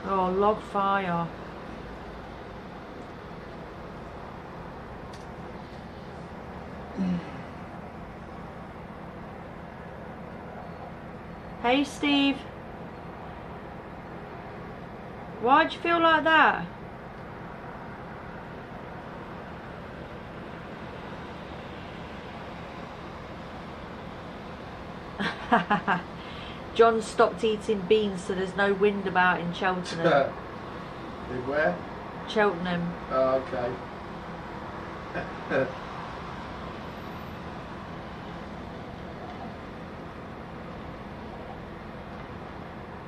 [SPEAKER 1] Oh, log fire. Hey, Steve. Why'd you feel like that? John stopped eating beans so there's no wind about in Cheltenham.
[SPEAKER 2] In where?
[SPEAKER 1] Cheltenham.
[SPEAKER 2] Oh, okay.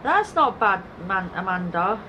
[SPEAKER 1] That's not bad, Amanda.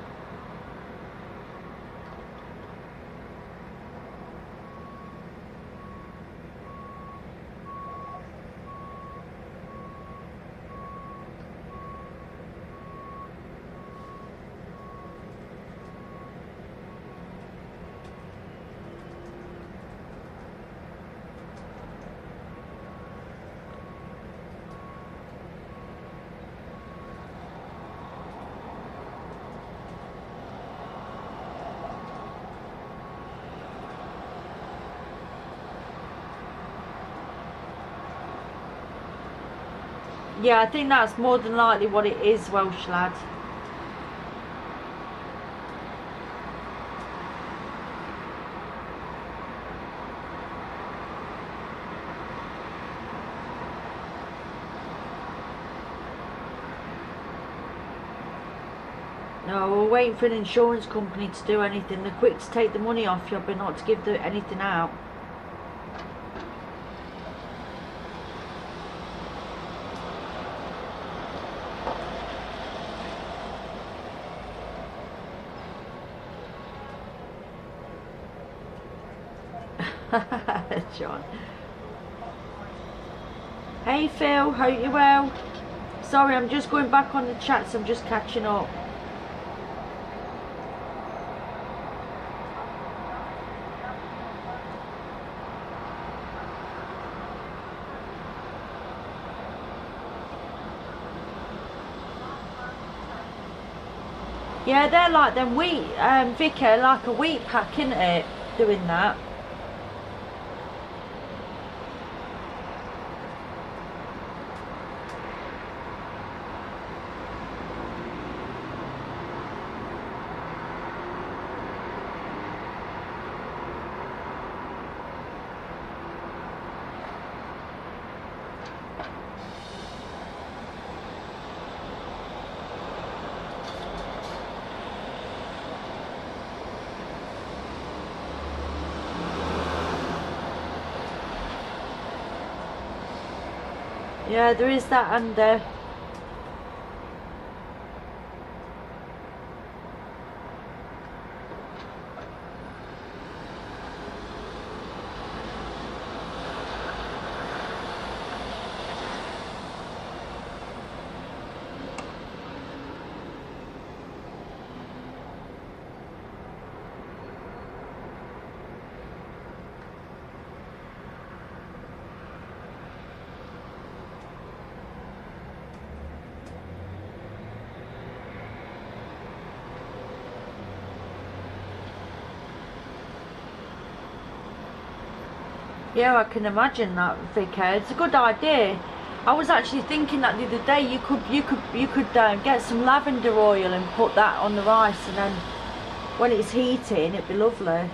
[SPEAKER 1] Yeah, I think that's more than likely what it is, Welsh lad. No, we're waiting for an insurance company to do anything. They're quick to take the money off you, but not to give anything out. John. Hey Phil, hope you're well. Sorry, I'm just going back on the chats, I'm just catching up. Yeah, they're like them wheat, Vicar, like a wheat pack, isn't it? Doing that. Yeah, there is that under. Yeah, I can imagine that, Vicar. It's a good idea. I was actually thinking that the other day. You could get some lavender oil and put that on the rice, and then when it's heating, it'd be lovely.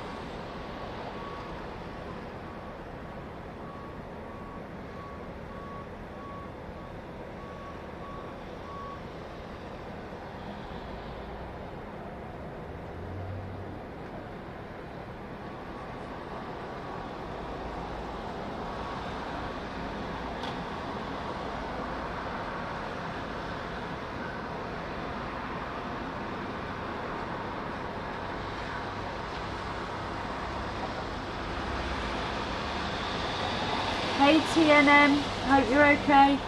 [SPEAKER 1] Hey TNM, hope you're okay.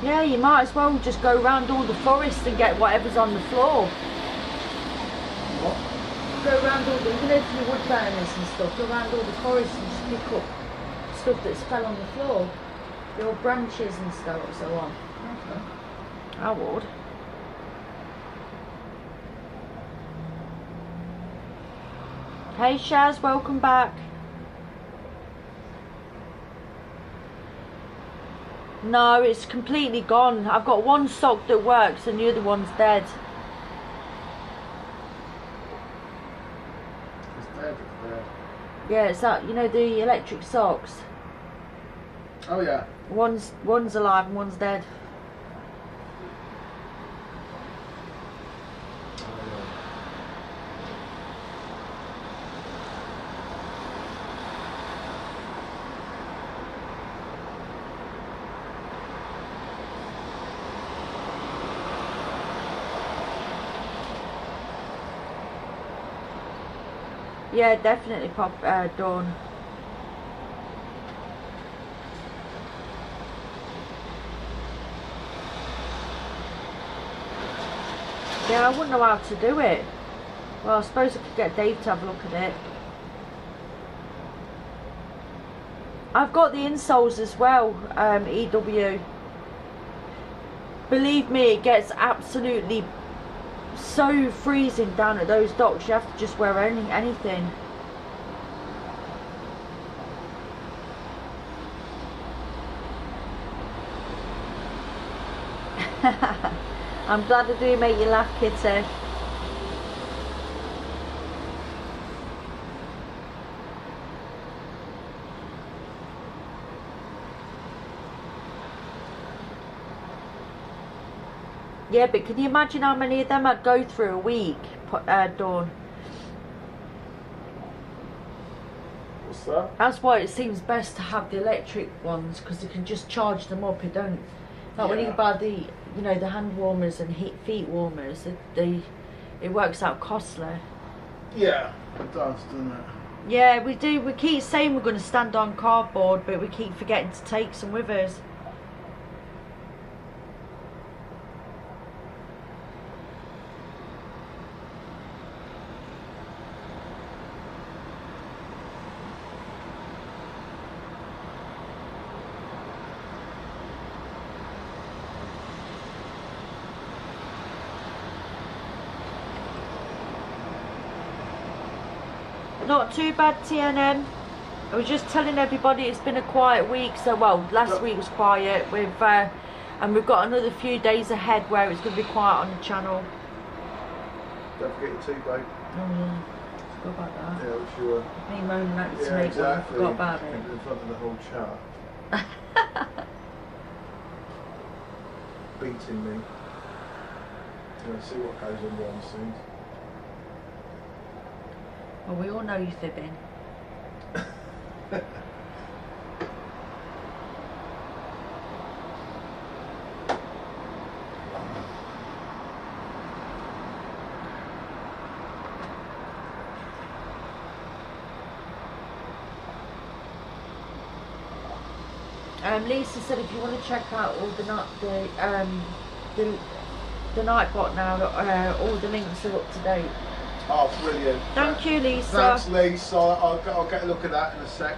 [SPEAKER 1] Yeah, you might as well just go around all the forest and get whatever's on the floor.
[SPEAKER 2] What?
[SPEAKER 1] Go around all the, you know, your wood burners and stuff, go around all the forest and just pick up stuff that's fell on the floor. The old branches and stuff, so on.
[SPEAKER 2] Okay.
[SPEAKER 1] I would. Hey Shaz, welcome back. No, it's completely gone. I've got one sock that works and the other one's dead.
[SPEAKER 2] It's dead, it's dead.
[SPEAKER 1] Yeah, it's that, you know, the electric socks.
[SPEAKER 2] Oh yeah.
[SPEAKER 1] One's alive and one's dead. Yeah, definitely pop Dawn. Yeah, I wouldn't know how to do it. Well, I suppose I could get Dave to have a look at it. I've got the insoles as well, EW. Believe me, it gets absolutely so freezing down at those docks. You have to just wear anything. I'm glad I do make you laugh, Kitty. Yeah, but can you imagine how many of them I'd go through a week, Dawn?
[SPEAKER 2] What's that?
[SPEAKER 1] That's why it seems best to have the electric ones, because you can just charge them up. It don't, like when you buy the, you know, the hand warmers and feet warmers, it works out costly.
[SPEAKER 2] Yeah, it does, doesn't it?
[SPEAKER 1] Yeah, we do. We keep saying we're going to stand on cardboard, but we keep forgetting to take some with us. Not too bad, TNM. I was just telling everybody it's been a quiet week. So, well, last week was quiet. And we've got another few days ahead where it's going to be quiet on the channel.
[SPEAKER 3] Don't forget your tea, babe.
[SPEAKER 1] Oh yeah, forgot about that.
[SPEAKER 2] Yeah, which you were.
[SPEAKER 1] Me moaning at the
[SPEAKER 2] Yeah,
[SPEAKER 1] snake
[SPEAKER 2] exactly.
[SPEAKER 1] one, forgot about it.
[SPEAKER 2] In front of the whole chat. Beating me. Gonna see what goes on behind the scenes.
[SPEAKER 1] Well, we all know you're fibbing. Lisa said if you want to check out all the Nightbot now, all the links are up to date.
[SPEAKER 3] Oh, brilliant.
[SPEAKER 1] Thank you, Lisa.
[SPEAKER 3] Thanks, Lisa. I'll get a look at that in a sec.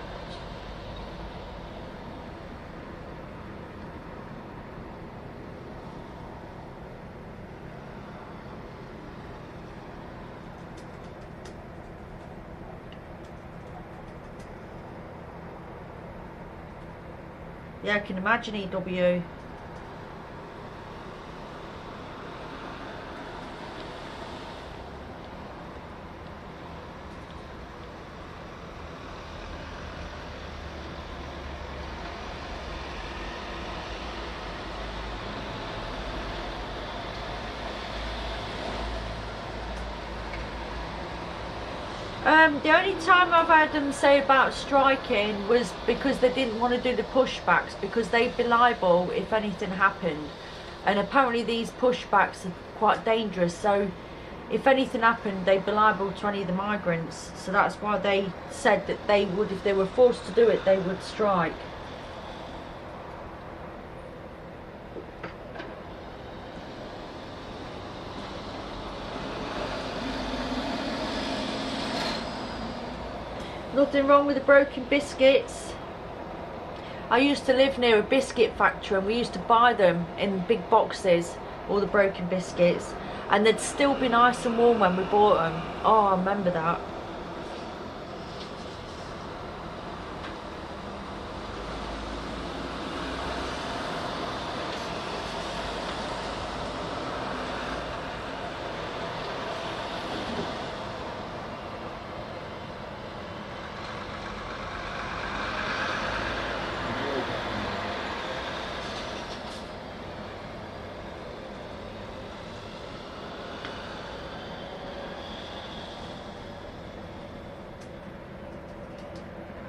[SPEAKER 1] Yeah, I can imagine EW. The only time I've heard them say about striking was because they didn't want to do the pushbacks, because they'd be liable if anything happened. And apparently these pushbacks are quite dangerous, so if anything happened, they'd be liable to any of the migrants. So that's why they said that they would, if they were forced to do it, they would strike. Nothing wrong with the broken biscuits. I used to live near a biscuit factory and we used to buy them in big boxes, all the broken biscuits, and they'd still be nice and warm when we bought them. Oh, I remember that.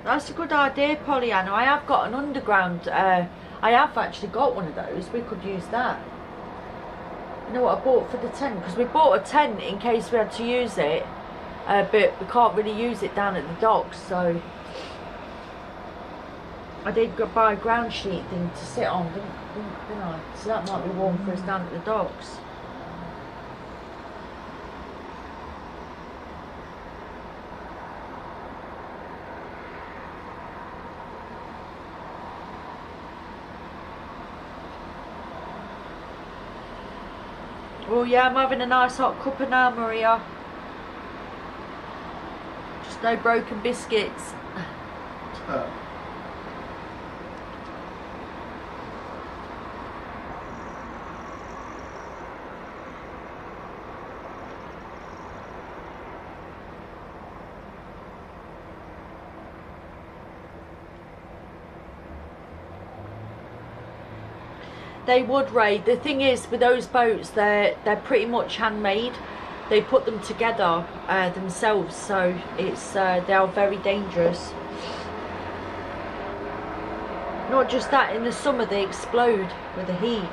[SPEAKER 1] That's a good idea, Pollyanna. I have got an underground. I have actually got one of those. We could use that. You know what I bought for the tent? Because we bought a tent in case we had to use it, but we can't really use it down at the docks. So I did go buy a ground sheet thing to sit on, didn't I? So that might be warm for us down at the docks. Oh yeah, I'm having a nice hot cuppa now, Maria. Just no broken biscuits. They would, Ray. The thing is, with those boats, they're pretty much handmade. They put them together themselves, so it's they are very dangerous. Not just that, in the summer they explode with the heat.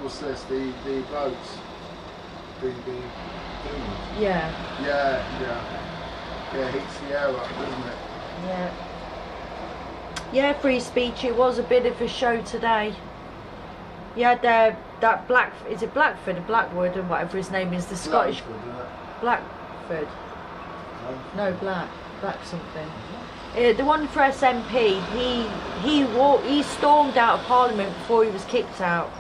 [SPEAKER 3] What's this? The boats? The dinghies?
[SPEAKER 1] Yeah.
[SPEAKER 3] Yeah, it heats the air up, doesn't it?
[SPEAKER 1] Yeah. Yeah, free speech. It was a bit of a show today. Yeah, that Black, is it Blackford or Blackwood or whatever his name is, the Scottish Blackford. No, Black something. The one for SNP. He stormed out of Parliament before he was kicked out.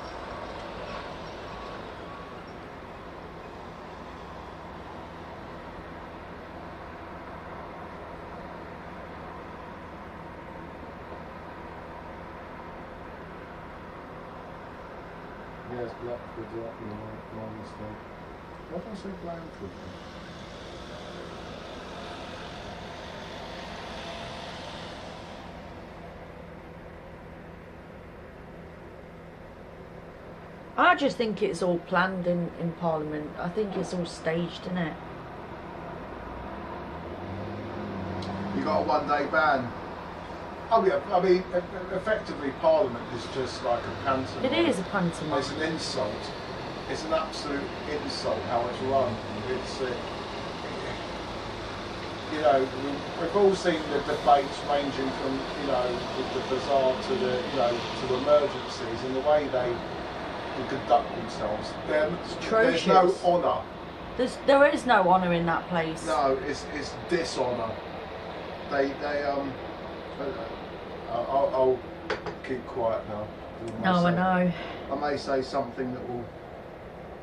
[SPEAKER 2] Yes, Blackford, yeah, my mistake. Why don't I say Blandford then?
[SPEAKER 1] I just think it's all planned in Parliament. I think it's all staged, isn't it?
[SPEAKER 3] You got a one-day ban. Oh yeah, I mean, effectively Parliament is just like a pantomime.
[SPEAKER 1] It is a pantomime.
[SPEAKER 3] It's an insult. It's an absolute insult how it's run. It's, you know, we've all seen the debates ranging from, you know, the bizarre to the, you know, to emergencies and the way they conduct themselves. There's no honour.
[SPEAKER 1] There is no honour in that place.
[SPEAKER 3] No, it's dishonour. I'll keep quiet now.
[SPEAKER 1] No, I know.
[SPEAKER 3] I may say something that will...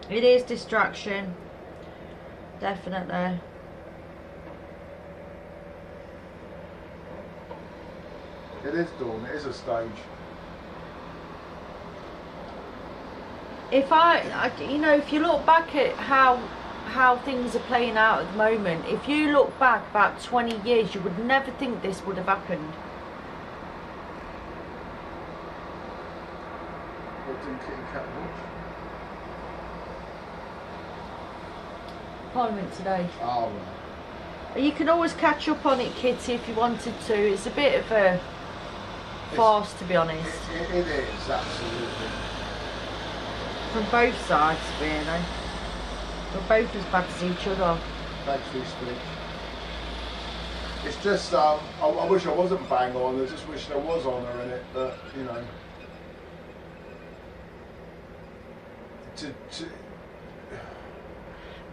[SPEAKER 1] It is distraction. Definitely.
[SPEAKER 3] It is Dawn, it is a stage.
[SPEAKER 1] If you know, if you look back at how things are playing out at the moment, if you look back about 20 years, you would never think this would have happened.
[SPEAKER 3] What did Kitty Cat watch?
[SPEAKER 1] Parliament today.
[SPEAKER 3] Oh, right.
[SPEAKER 1] You can always catch up on it, Kitty, if you wanted to. It's a bit of a farce, to be honest.
[SPEAKER 3] It is, absolutely.
[SPEAKER 1] From both sides, really. We're both as bad as each other.
[SPEAKER 3] Thanks for your speech. It's just, I wish I wasn't bang on, I just wish there was honour in it, but, you know.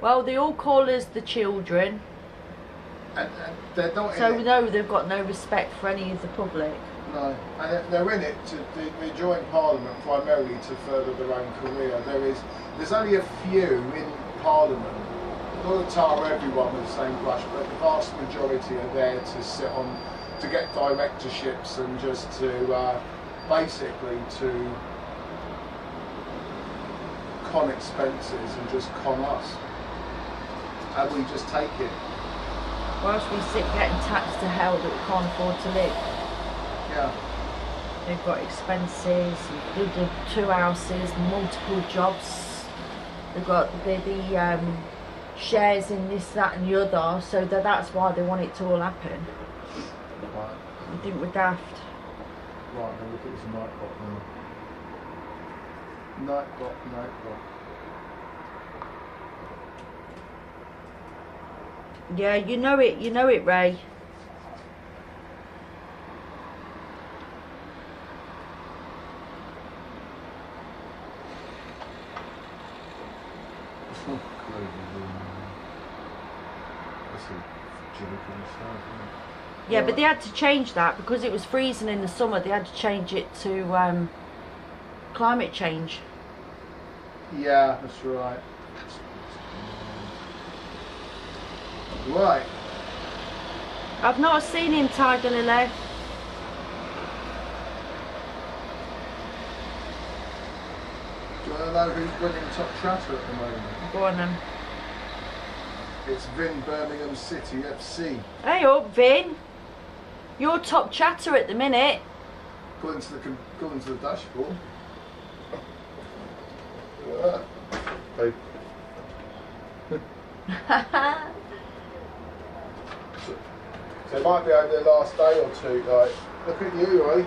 [SPEAKER 1] Well, they all call us the children.
[SPEAKER 3] And they're not
[SPEAKER 1] so
[SPEAKER 3] in it.
[SPEAKER 1] No, they've got no respect for any of the public.
[SPEAKER 3] No, and they're in it they join Parliament primarily to further their own career. There's only a few in Parliament, not to tar everyone with the same brush, but the vast majority are there to sit on, to get directorships and just to basically to con expenses and just con us. And we just take it.
[SPEAKER 1] Whilst we sit getting taxed to hell that we can't afford to live.
[SPEAKER 3] Yeah.
[SPEAKER 1] They've got expenses, the 2 houses, multiple jobs. They've got the shares in this, that and the other, so that's why they want it to all happen.
[SPEAKER 2] Right.
[SPEAKER 1] I think we're daft.
[SPEAKER 2] Right, now look at this Nightbot now. Nightbot.
[SPEAKER 1] Yeah, you know it, Ray. Yeah, but they had to change that because it was freezing in the summer. They had to change it to climate change.
[SPEAKER 2] Yeah, that's right. Right.
[SPEAKER 1] I've not seen him, Tiger Lily.
[SPEAKER 2] Do you want to know who's winning top chatter at the moment?
[SPEAKER 1] Go on then.
[SPEAKER 2] It's Vin Birmingham City FC.
[SPEAKER 1] Hey up, Vin. You're top chatter at the minute.
[SPEAKER 2] According to the dashboard. They, so it might be over the last day or two. Like, look at you, Roy.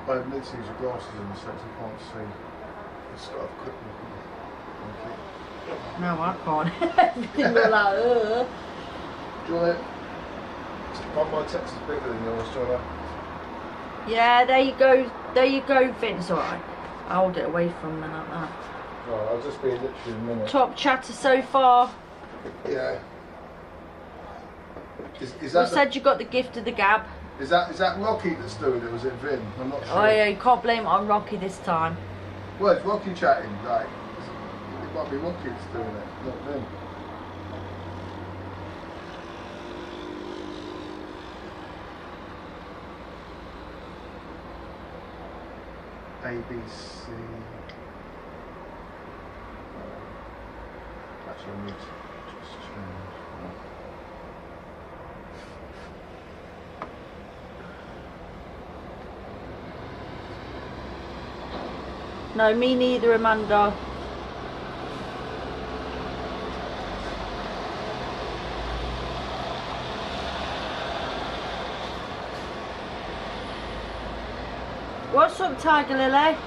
[SPEAKER 2] I need to use your glasses in a sense, I can't see. It's got a quick look.
[SPEAKER 1] No, I can't. You're like, ugh.
[SPEAKER 2] Do you want it? My text is bigger than yours, do you want that?
[SPEAKER 1] Yeah, there you go, Vin. It's alright. I'll hold it away from me like that.
[SPEAKER 2] Right, I'll just be literally a minute.
[SPEAKER 1] Top chatter so far.
[SPEAKER 2] Yeah. Is
[SPEAKER 1] You
[SPEAKER 2] that
[SPEAKER 1] said you got the gift of the gab.
[SPEAKER 2] Is that Rocky that's doing it, or is it Vin? I'm not sure.
[SPEAKER 1] Oh yeah, you can't blame it on Rocky this time.
[SPEAKER 2] Well, it's Rocky chatting, like, it might be Rocky that's doing it, not Vin. ABC. Actually, I need to just change.
[SPEAKER 1] No, me neither, Amanda. What's up, Tiger Lily?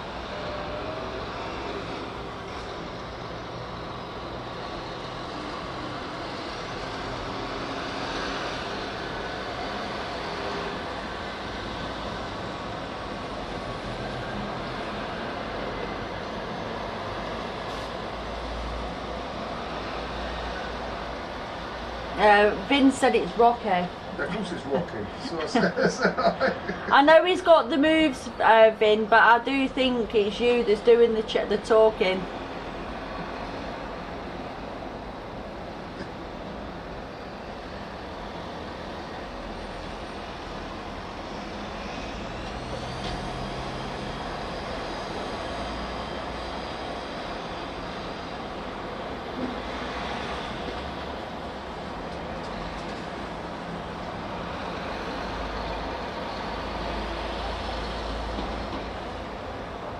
[SPEAKER 1] Vin said it's Rocky.
[SPEAKER 2] Of course it's Rocky. So I said,
[SPEAKER 1] I know he's got the moves, Vin, but I do think it's you that's doing the talking.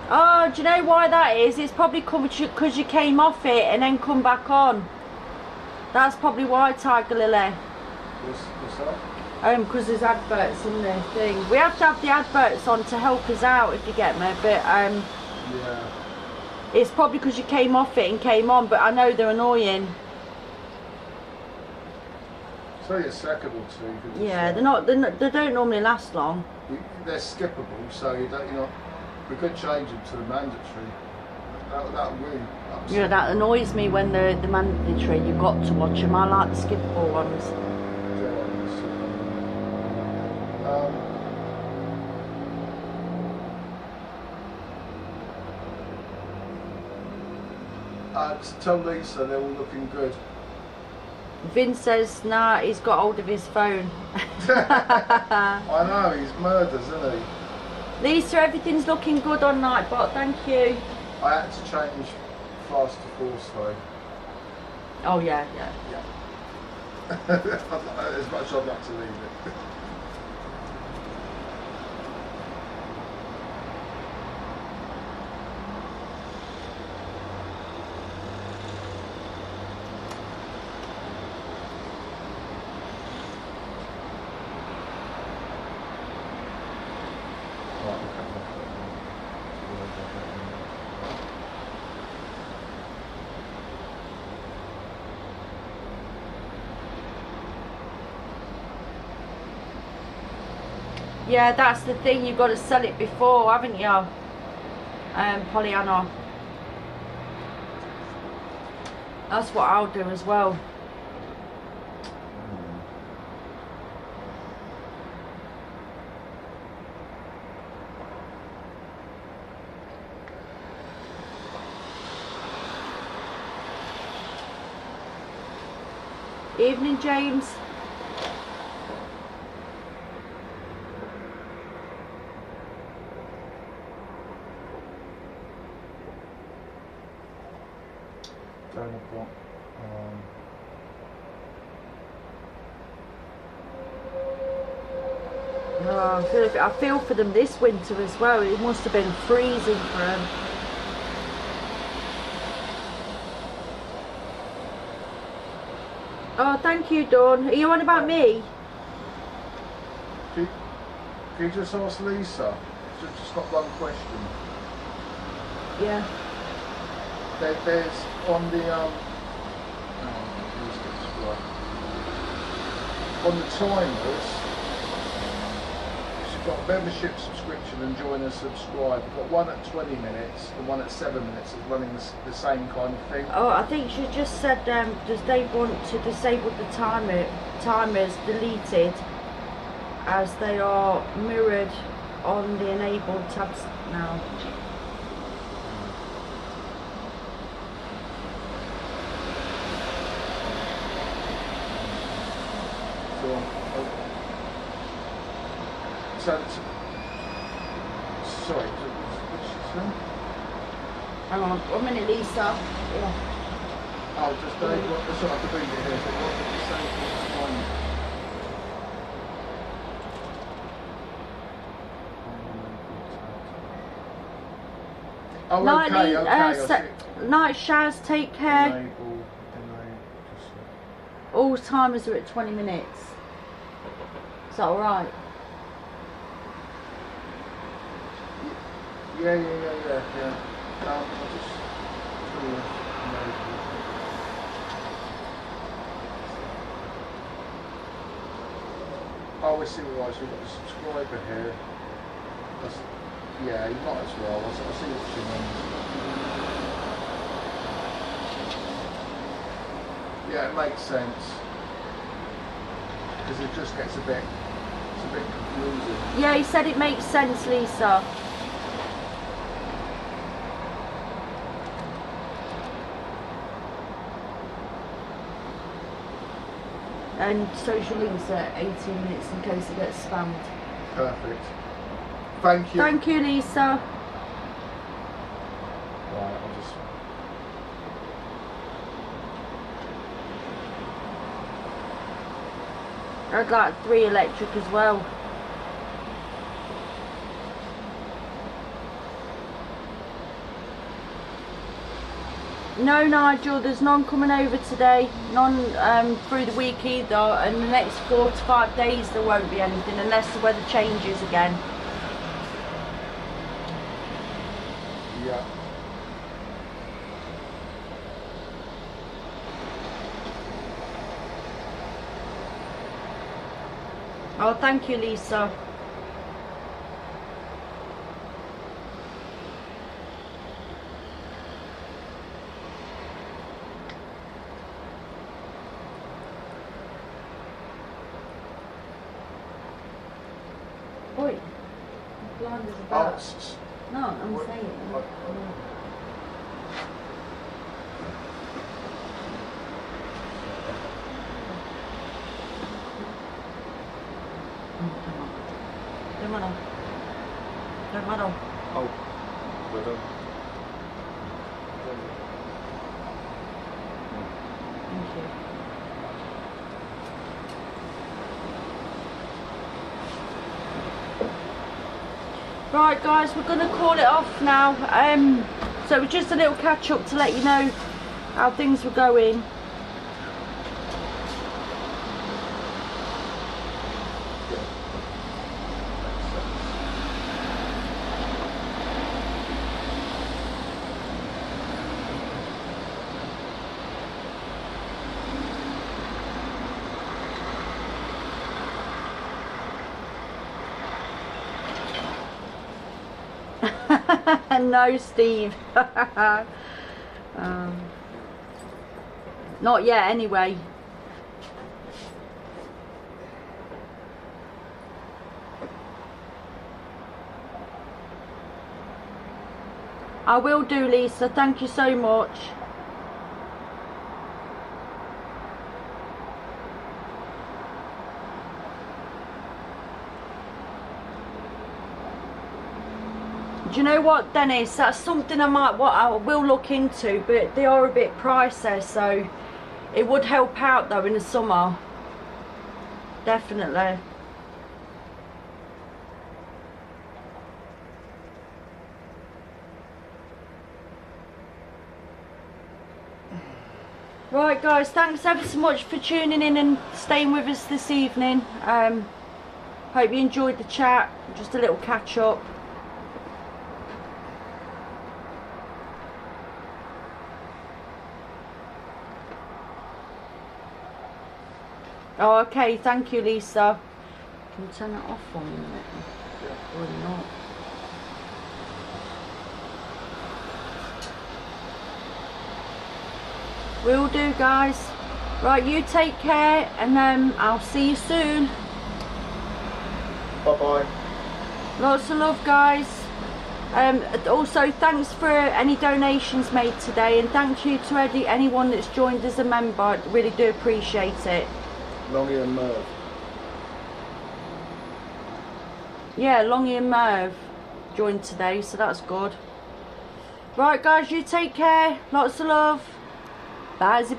[SPEAKER 1] Oh, do you know why that is? It's probably because you came off it and then come back on. That's probably why, Tiger Lily.
[SPEAKER 2] what's that?
[SPEAKER 1] Because there's adverts in the thing. We have to have the adverts on to help us out, if you get me. But
[SPEAKER 2] Yeah.
[SPEAKER 1] it's probably because you came off it and came on. But I know they're annoying.
[SPEAKER 2] It's only a second or two. You could
[SPEAKER 1] Yeah,
[SPEAKER 2] just,
[SPEAKER 1] they don't normally last long.
[SPEAKER 2] They're skippable, so you know, we could change them to the mandatory. That would really upset
[SPEAKER 1] Yeah, that
[SPEAKER 2] me.
[SPEAKER 1] annoys me when the mandatory. You've got to watch them. I like the skippable ones.
[SPEAKER 3] Tell Lisa they're all looking good.
[SPEAKER 1] Vin says, nah, he's got hold of his phone.
[SPEAKER 3] I know, he's murders, isn't he?
[SPEAKER 1] Lisa, everything's looking good on Nightbot, thank you.
[SPEAKER 3] I had to change fast to force though.
[SPEAKER 1] Oh yeah.
[SPEAKER 3] As much as I'd like to leave it.
[SPEAKER 1] Yeah, that's the thing, you've got to sell it before, haven't you? Pollyanna. That's what I'll do as well. Evening, James. Oh, I feel for them this winter as well. It must have been freezing for them. Oh, thank you, Dawn. Are you on about me?
[SPEAKER 3] Can you just ask Lisa? Just got one question.
[SPEAKER 1] Yeah.
[SPEAKER 3] There's on the on the timers, she's got membership, subscription and join and subscribe. We've got one at 20 minutes and one at 7 minutes of running the same kind of thing.
[SPEAKER 1] Oh, I think she just said, does they want to disable the timers deleted as they are mirrored on the enabled tabs now.
[SPEAKER 3] Sorry, what's she saying?
[SPEAKER 1] Hang on, 1 minute, Lisa. Yeah.
[SPEAKER 3] Oh, just Dave, that's what I could read it here. So what did you say for the time? Oh, okay.
[SPEAKER 1] Night showers, take care. All timers are at 20 minutes. Is that alright?
[SPEAKER 3] Yeah. I'll just oh, we see what we've got a subscriber here. Yeah, you might as well. I'll see what she means. Yeah, it makes sense. Because it just gets a bit confusing.
[SPEAKER 1] Yeah, he said it makes sense, Lisa. And social links at 18 minutes in case it gets spammed.
[SPEAKER 3] Perfect. Thank you.
[SPEAKER 1] Thank you, Lisa.
[SPEAKER 3] Right, I'll just...
[SPEAKER 1] I'd like 3 electric as well. No, Nigel, there's none coming over today. None through the week either. And the next 4 to 5 days there won't be anything unless the weather changes again.
[SPEAKER 3] Yeah.
[SPEAKER 1] Oh, thank you, Lisa. Oi, the blind is about. No, I'm saying. Don't matter. Don't matter.
[SPEAKER 3] Oh, well done.
[SPEAKER 1] Thank you. Right guys, we're going to call it off now. So it was just a little catch up to let you know how things were going. No, Steve. Not yet, anyway. I will do, Lisa. Thank you so much. Do you know what, Dennis? That's something I will look into, but they are a bit pricey, so it would help out though in the summer. Definitely. Right guys, thanks ever so much for tuning in and staying with us this evening. Hope you enjoyed the chat, just a little catch up. Oh, okay, thank you, Lisa. Can you turn that off for me a minute? Yeah. Or not? Will do, guys. Right, you take care, and I'll see you soon.
[SPEAKER 3] Bye-bye.
[SPEAKER 1] Lots of love, guys. Also, thanks for any donations made today, and thank you to anyone that's joined as a member. I really do appreciate it.
[SPEAKER 3] Longy and Merv.
[SPEAKER 1] Yeah, Longy and Merv joined today, so that's good. Right, guys, you take care. Lots of love. Bye, bye.